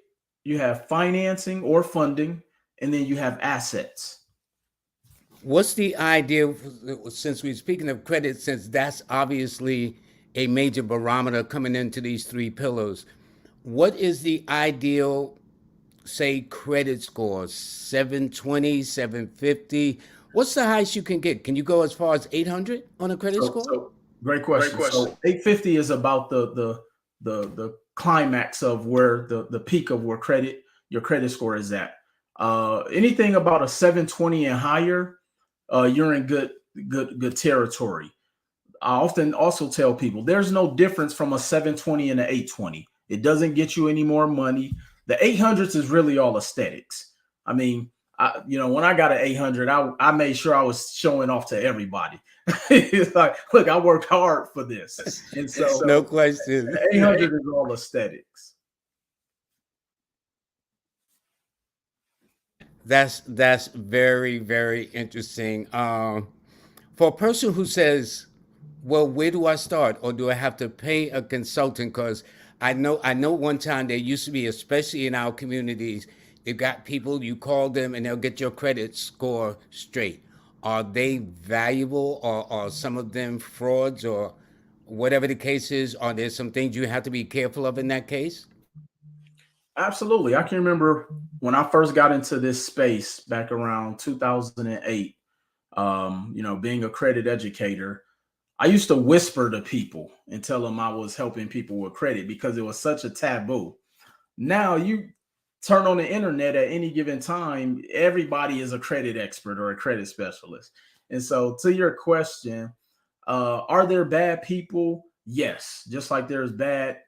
you have financing or funding, and then you have assets.
What's the idea, since we're speaking of credit, since that's obviously a major barometer coming into these three pillars, what is the ideal, say, credit score? 720, 750? What's the highest you can get? Can you go as far as 800 on a credit score?
Great question. So 850 is about the climax of where the peak of where your credit score is at. Anything about a 720 and higher, you're in good territory. I often also tell people there's no difference from a 720 and an 820. It doesn't get you any more money. The 800s is really all aesthetics. I mean, when I got an 800, I made sure I was showing off to everybody. It's like, look, I worked hard for this. And so
no question.
800 is all aesthetics.
That's very, very interesting. For a person who says, well, where do I start? Or do I have to pay a consultant? Because I know one time there used to be, especially in our communities, they've got people, you call them and they'll get your credit score straight. Are they valuable, or are some of them frauds, or whatever the case is? Are there some things you have to be careful of in that case?
Absolutely. I can remember when I first got into this space back around 2008, being a credit educator, I used to whisper to people and tell them I was helping people with credit because it was such a taboo. Now you turn on the internet at any given time, everybody is a credit expert or a credit specialist. And so to your question, are there bad people? Yes. Just like there's bad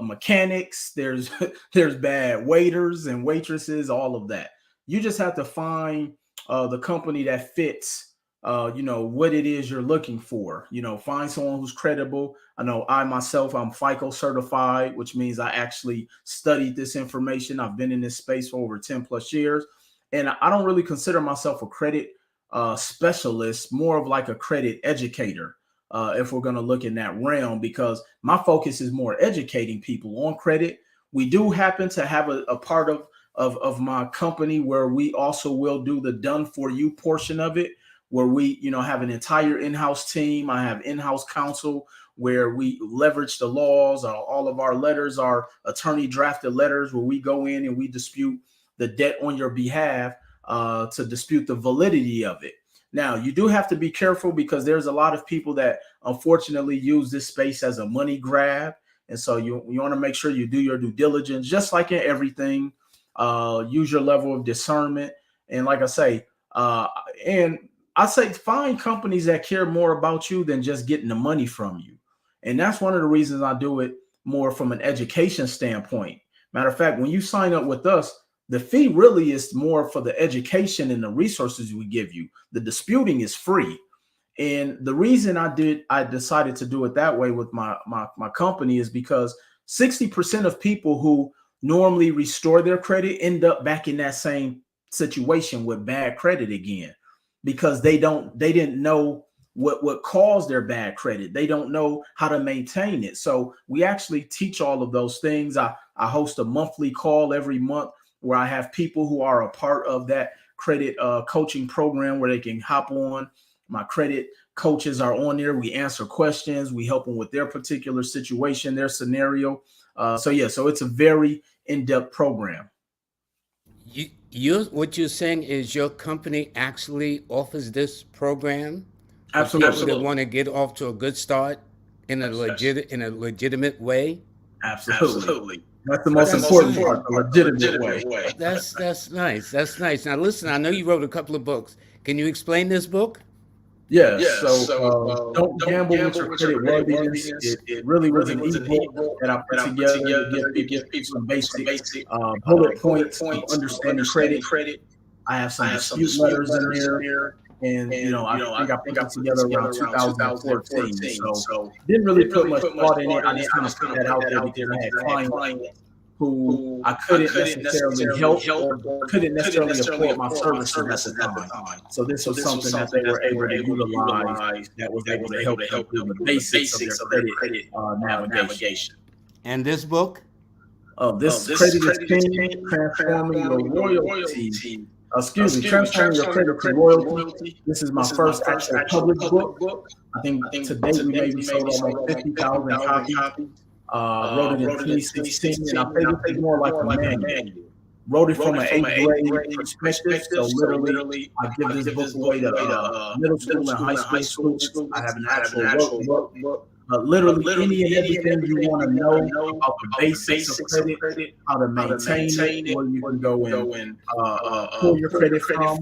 mechanics, there's there's bad waiters and waitresses, all of that. You just have to find the company that fits what it is you're looking for. Find someone who's credible. I know I myself, I'm FICO certified, which means I actually studied this information. I've been in this space for over 10 plus years. And I don't really consider myself a credit specialist, more of like a credit educator. If we're going to look in that realm, because my focus is more educating people on credit. We do happen to have a part of my company where we also will do the done for you portion of it, where we, have an entire in-house team. I have in-house counsel where we leverage the laws. All of our letters are attorney drafted letters where we go in and we dispute the debt on your behalf to dispute the validity of it. Now, you do have to be careful because there's a lot of people that unfortunately use this space as a money grab. And so you want to make sure you do your due diligence, just like in everything. Use your level of discernment. And like I say, find companies that care more about you than just getting the money from you. And that's one of the reasons I do it more from an education standpoint. Matter of fact, when you sign up with us, the fee really is more for the education and the resources we give you. The disputing is free. And the reason I decided to do it that way with my company is because 60% of people who normally restore their credit end up back in that same situation with bad credit again, because they didn't know what caused their bad credit. They don't know how to maintain it. So we actually teach all of those things. I host a monthly call every month where I have people who are a part of that credit coaching program where they can hop on. My credit coaches are on there. We answer questions. We help them with their particular situation, their scenario. So it's a very in-depth program.
You what you're saying is your company actually offers this program for people that
Absolutely.
want to get off to a good start in a legitimate way.
Absolutely. That's the
Well,
most
that's
important
nice.
part, the legitimate way.
That's nice. That's nice. Now listen, I know you wrote a couple of books. Can you explain this book?
Yes. So don't gamble with your credit worthiness. It really was an ebook that I put together to give people some basic bullet points of understanding credit. I have some dispute letters in there. And, I think I put it together around 2014. So didn't really put much thought in it. I just kind of put that out there because I had clients who I couldn't necessarily help or couldn't necessarily afford my services at the time. So this was something that they were able to utilize that was able to help them through the basics of their credit navigation.
And this book?
This credit is king, transforming your royalty. Transforming your credit to royalty. This is my first actual public book. I think to date we maybe sold almost 50,000 copies. Wrote it in 2016, and I think it's more like a manual. Wrote it from an 8th grade perspective, so literally I give this book away to middle school and high school students. I have an actual workbook. Literally any and everything you want to know about the basics of credit, how to maintain it, where you can go and pull your credit from,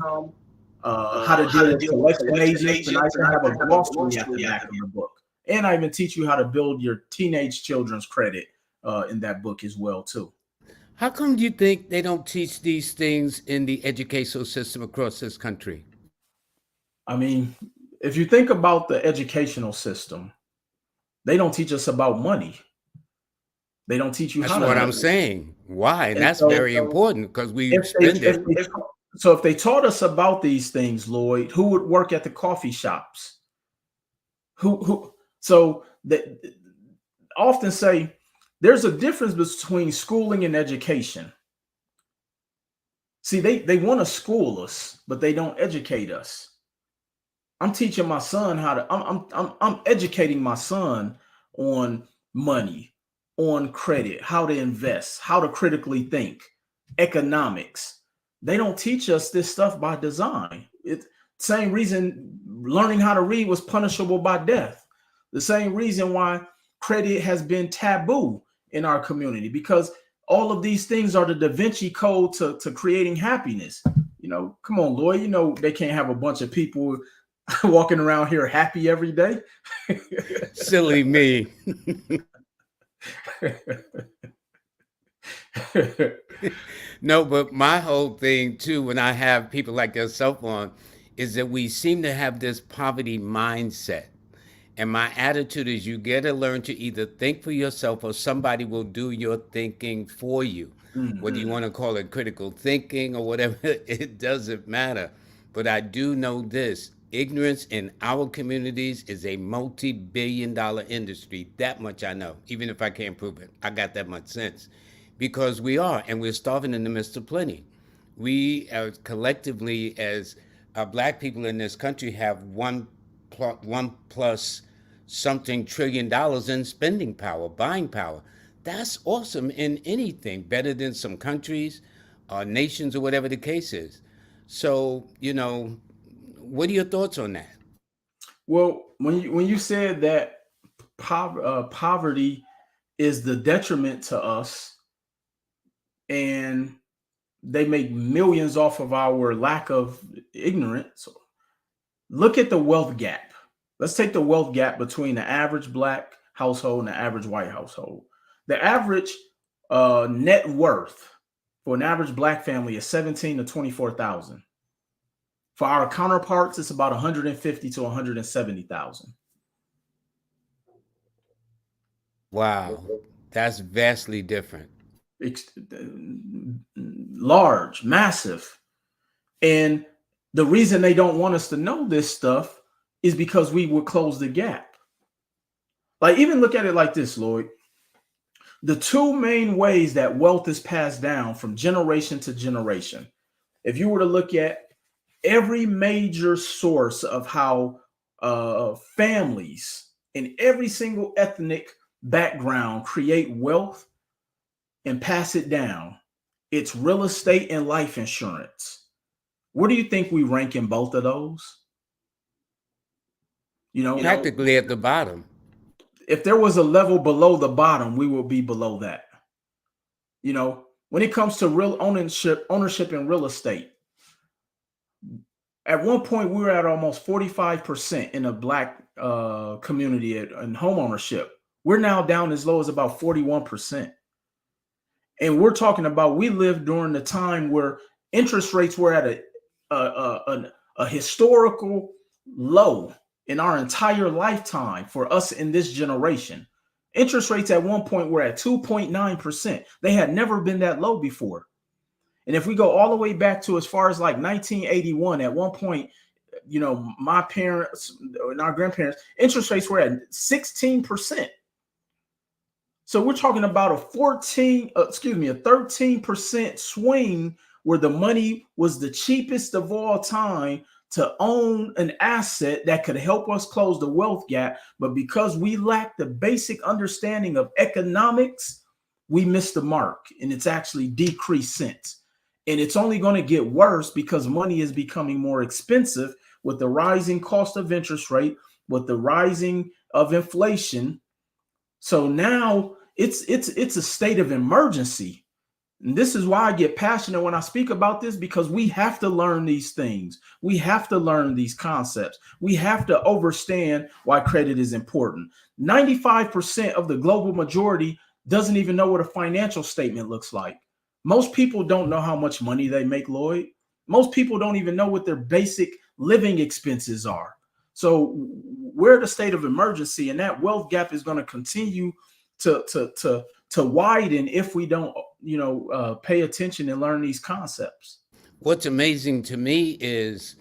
how to deal with collection agents, and I even have a glossary at the back of the book. And I even teach you how to build your teenage children's credit in that book as well, too.
How come do you think they don't teach these things in the educational system across this country?
I mean, if you think about the educational system, they don't teach us about money. They don't teach you
That's
how to
what I'm
manage.
saying. Why? And that's
so
very important because we
If
spend
they,
it.
if they taught us about these things, Lloyd, who would work at the coffee shops? So they often say there's a difference between schooling and education. See, they want to school us, but they don't educate us. I'm teaching my son how to. I'm educating my son on money, on credit, how to invest, how to critically think, economics. They don't teach us this stuff by design. It's same reason learning how to read was punishable by death. The same reason why credit has been taboo in our community, because all of these things are the Da Vinci Code to creating happiness. Come on, Lloyd. They can't have a bunch of people walking around here happy every day.
Silly me. No, but my whole thing too, when I have people like yourself on, is that we seem to have this poverty mindset. And my attitude is you get to learn to either think for yourself or somebody will do your thinking for you. Whether you want to call it critical thinking or whatever, it doesn't matter. But I do know this ignorance in our communities is a multi-billion-dollar industry. That much I know, even if I can't prove it. I got that much sense. Because we are, and we're starving in the midst of plenty. We collectively, as black people in this country, have one plus something $1 trillion in spending power, buying power. That's awesome in anything, better than some countries or nations or whatever the case is. So, what are your thoughts on that?
Well, when you said that poverty is the detriment to us, and they make millions off of our lack of ignorance, look at the wealth gap. Let's take the wealth gap between the average black household and the average white household. The average net worth for an average black family is 17 to 24,000. For our counterparts, it's about 150 to 170,000.
Wow. That's vastly different.
Large, massive. And the reason they don't want us to know this stuff is because we would close the gap. Like, even look at it like this, Lloyd. The two main ways that wealth is passed down from generation to generation, if you were to look at every major source of how families in every single ethnic background create wealth and pass it down, it's real estate and life insurance. Where do you think we rank in both of those? You know,
Practically at the bottom.
if there was a level below the bottom, we will be below that. You know, when it comes to real ownership in real estate, at one point we were at almost 45% in the black community in home ownership. We're now down as low as about 41%. And we're talking about, we lived during the time where interest rates were at a historical low in our entire lifetime for us in this generation. Interest rates at one point were at 2.9%. They had never been that low before. And if we go all the way back to as far as like 1981, at one point, you know, my parents and our grandparents, interest rates were at 16%. So we're talking about a 13% swing where the money was the cheapest of all time to own an asset that could help us close the wealth gap. But because we lack the basic understanding of economics, we missed the mark, and it's actually decreased since. And it's only going to get worse because money is becoming more expensive with the rising cost of interest rate, with the rising of inflation. So now it's a state of emergency. And this is why I get passionate when I speak about this, because we have to learn these things. We have to learn these concepts. We have to understand why credit is important. 95% of the global majority doesn't even know what a financial statement looks like. Most people don't know how much money they make, Lloyd. Most people don't even know what their basic living expenses are. So we're at a state of emergency, and that wealth gap is going to continue to widen if we don't, pay attention and learn these concepts.
What's amazing to me is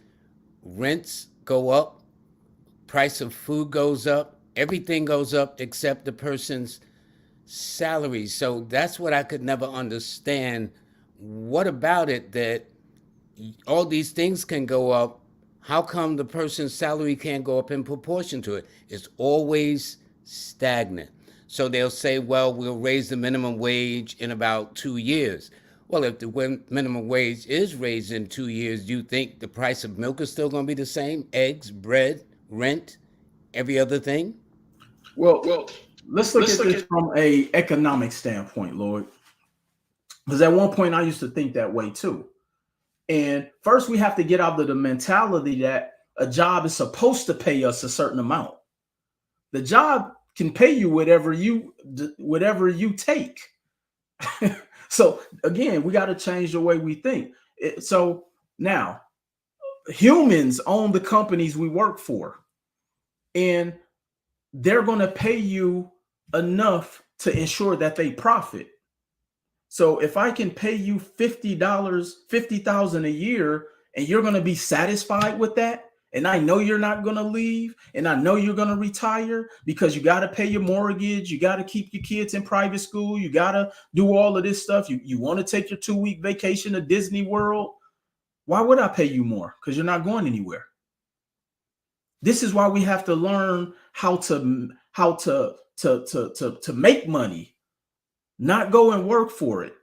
rents go up, price of food goes up, everything goes up except the person's salary. So that's what I could never understand. What about it that all these things can go up? How come the person's salary can't go up in proportion to it? It's always stagnant. So they'll say, well, we'll raise the minimum wage in about 2 years. Well, if the minimum wage is raised in 2 years, do you think the price of milk is still going to be the same? Eggs, bread, rent, every other thing?
Well, let's look at this from a economic standpoint, Lloyd. Because at one point I used to think that way too. And first we have to get out of the mentality that a job is supposed to pay us a certain amount. The job can pay you whatever you take. So again, we got to change the way we think. So now humans own the companies we work for, and they're going to pay you enough to ensure that they profit. So if I can pay you $50,000 a year, and you're going to be satisfied with that, and I know you're not going to leave, and I know you're going to retire because you got to pay your mortgage, you got to keep your kids in private school, you got to do all of this stuff. You want to take your 2-week vacation to Disney World. Why would I pay you more? Because you're not going anywhere. This is why we have to learn how to make money, not go and work for it.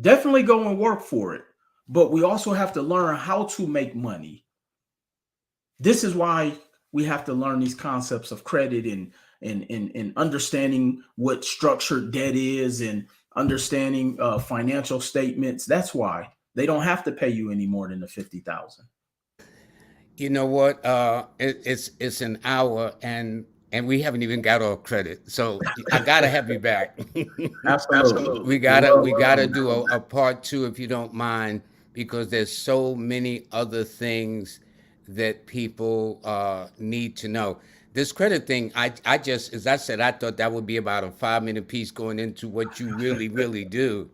Definitely go and work for it, but we also have to learn how to make money. This is why we have to learn these concepts of credit and understanding what structured debt is and understanding financial statements. That's why they don't have to pay you any more than the 50,000.
You know what? It's an hour, and we haven't even got our credit. So I gotta have you back.
Absolutely.
We gotta do a part two if you don't mind, because there's so many other things that people need to know. This credit thing, I just, as I said, I thought that would be about a 5 minute piece going into what you really, really do.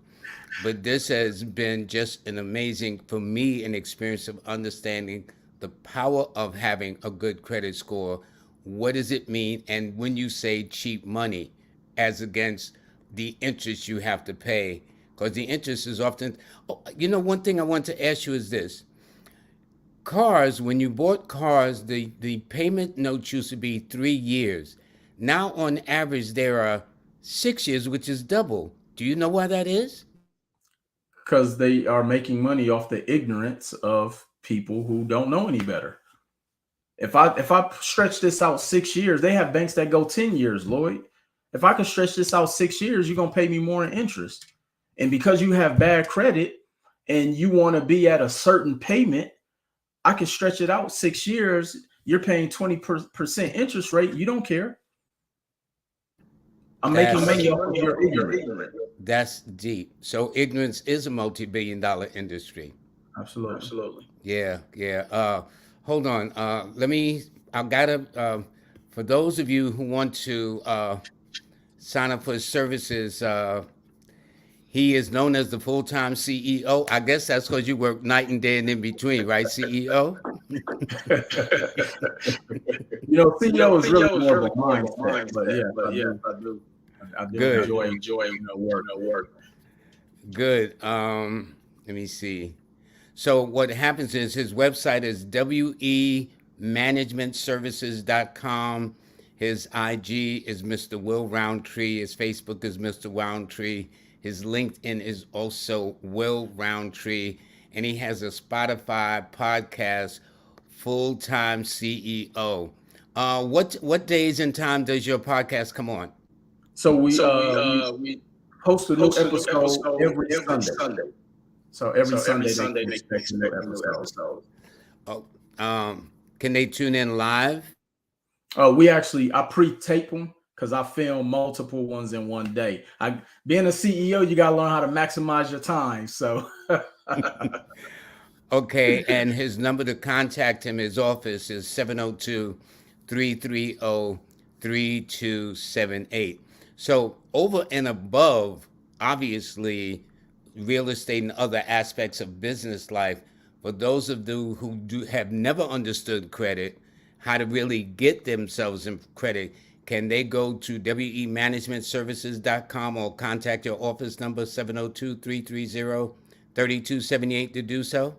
But this has been just an amazing, for me, an experience of understanding the power of having a good credit score. What does it mean? And when you say cheap money, as against the interest you have to pay, because the interest is often, oh, one thing I want to ask you is this. Cars, when you bought cars, the payment notes used to be 3 years. Now, on average, there are 6 years, which is double. Do you know why that is?
Because they are making money off the ignorance of people who don't know any better. If I stretch this out 6 years, they have banks that go 10 years, Lloyd. If I can stretch this out 6 years, you're gonna pay me more in interest. And because you have bad credit and you want to be at a certain payment, I can stretch it out 6 years. You're paying 20% interest rate. You don't care. I'm making money off of your ignorance.
That's deep. So ignorance is a multi-billion-dollar industry.
Absolutely. Absolutely.
Yeah, yeah. Hold on. I gotta. For those of you who want to sign up for his services, he is known as the full-time CEO. I guess that's because you work night and day and in between, right, CEO?
CEO is really more of a mindset, but yeah, I do
Good.
enjoy work.
Good. Let me see. So what happens is his website is wemanagementservices.com. His IG is Mr. Will Roundtree. His Facebook is Mr. Roundtree. His LinkedIn is also Will Roundtree. And he has a Spotify podcast, Full Time CEO. What days and time does your podcast come on?
So we post a new episode every Sunday. So every Sunday they can expect a new episode.
Oh, can they tune in live?
I pre-tape them because I film multiple ones in one day. Being a CEO, you gotta learn how to maximize your time. So
okay, and his number to contact him, his office is 702-330-3278. So over and above, obviously, real estate and other aspects of business life, for those of you who have never understood credit, how to really get themselves in credit, can they go to wemanagementservices.com or contact your office number 702-330-3278 to do so?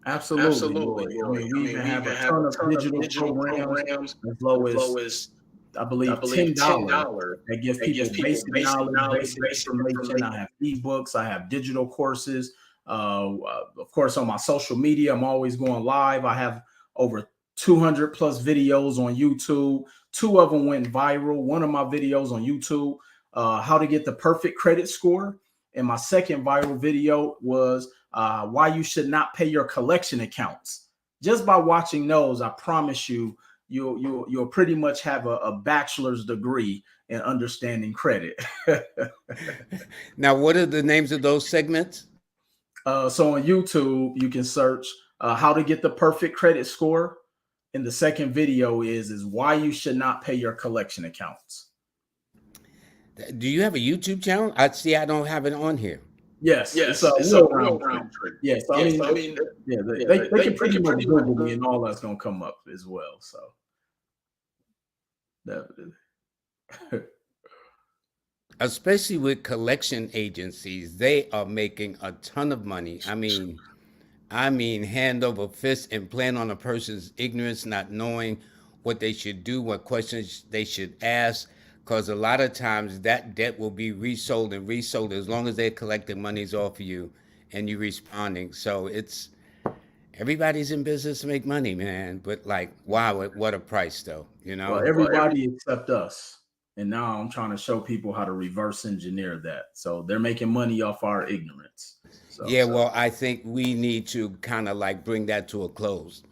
Absolutely. I mean, we even have a ton of digital programs as low as I believe $10 that give people basic knowledge, basic information. I have ebooks, I have digital courses. Of course, on my social media, I'm always going live. I have over 200 plus videos on YouTube. 2 of them went viral. One of my videos on YouTube, how to get the perfect credit score. And my second viral video was why you should not pay your collection accounts. Just by watching those, I promise you, you'll pretty much have a bachelor's degree in understanding credit.
Now, what are the names of those segments?
So on YouTube, you can search how to get the perfect credit score. And the second video is why you should not pay your collection accounts.
Do you have a YouTube channel? I don't have it on here.
Yes. It's a real Roundtree. Yes. I mean, they can pretty much Google me and all that's going to come up as well. So
especially with collection agencies, they are making a ton of money. I mean, hand over fist and playing on a person's ignorance, not knowing what they should do, what questions they should ask. Because a lot of times that debt will be resold and resold as long as they're collecting monies off of you and you responding. So everybody's in business to make money, man. But like, wow, what a price though,
Well, everybody except us. And now I'm trying to show people how to reverse engineer that. So they're making money off our ignorance.
Well, I think we need to kind of like bring that to a close,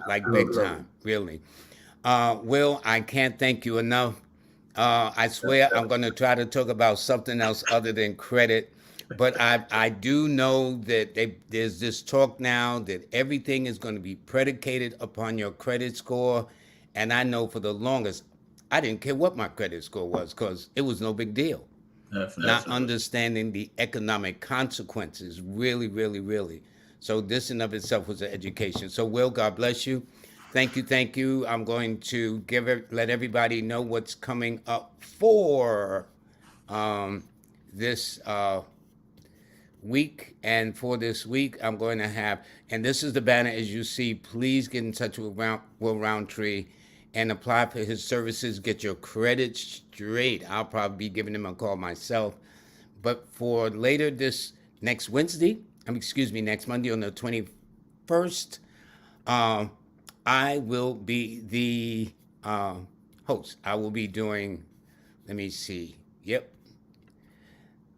like big time, really. Will, I can't thank you enough. I swear I'm going to try to talk about something else other than credit. But I do know that there's this talk now that everything is going to be predicated upon your credit score. And I know for the longest, I didn't care what my credit score was because it was no big deal. Not
Definitely.
understanding the economic consequences, really, really, really. So this in of itself was an education. So Will, God bless you. Thank you, thank you. I'm going to let everybody know what's coming up for um, this week. And for this week, I'm going to have, and this is the banner as you see, please get in touch with Will Roundtree and apply for his services. Get your credit straight. I'll probably be giving him a call myself. But for later this next Wednesday, excuse me, next Monday on the 21st, um, I will be the host. I will be doing, let me see, yep,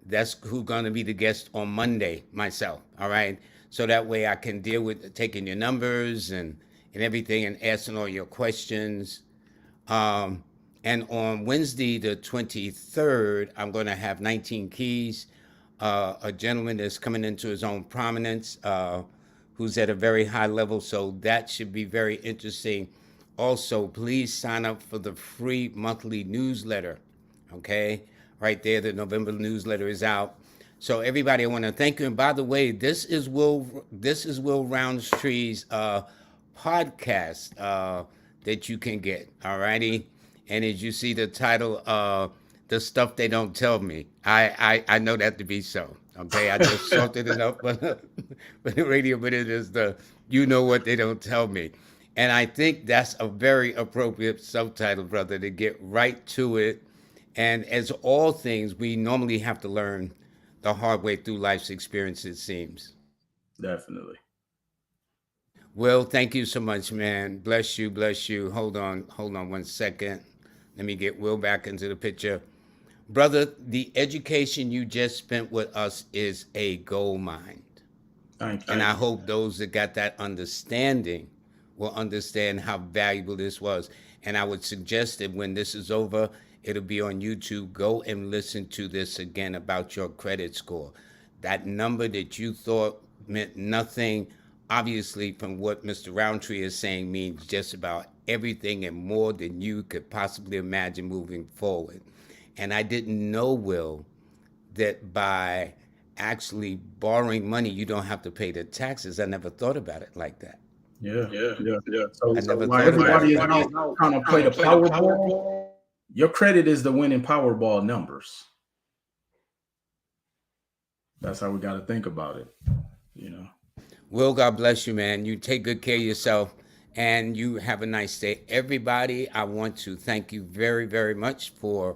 that's who's going to be the guest on Monday, myself. All right. So that way I can deal with taking your numbers and everything and answering all your questions. Um, and on Wednesday, the 23rd, I'm going to have 19 Keys, a gentleman that's coming into his own prominence, who's at a very high level. So that should be very interesting. Also, please sign up for the free monthly newsletter. Okay, right there, the November newsletter is out. So everybody, I want to thank you. And by the way, This is Will Roundtree's podcast that you can get. All righty, and as you see the title, the stuff they don't tell me. I know that to be so. Okay, I just salted it up, but the radio, but it is the you know what they don't tell me. And I think that's a very appropriate subtitle, brother, to get right to it. And as all things, we normally have to learn the hard way through life's experience, it seems.
Definitely.
Well, thank you so much, man. Bless you, bless you. Hold on 1 second. Let me get Will back into the picture. Brother, the education you just spent with us is a gold mine.
Thank
And
you.
I hope those that got that understanding will understand how valuable this was. And I would suggest that when this is over, it'll be on YouTube. Go and listen to this again about your credit score. That number that you thought meant nothing, obviously, from what Mr. Roundtree is saying, means just about everything and more than you could possibly imagine moving forward. And I didn't know, Will, that by actually borrowing money, you don't have to pay the taxes. I never thought about it like that.
Yeah.
Yeah,
Yeah.
yeah.
I
So
never
while
thought about
everybody
it.
is out trying to play the Powerball, your credit is the winning Powerball numbers. That's how we got to think about it. You know.
Will, God bless you, man. You take good care of yourself and you have a nice day. Everybody, I want to thank you very, very much for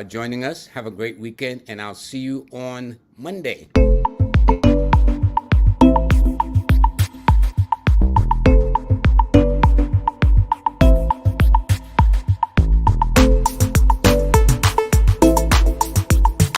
joining us. Have a great weekend, and I'll see you on Monday.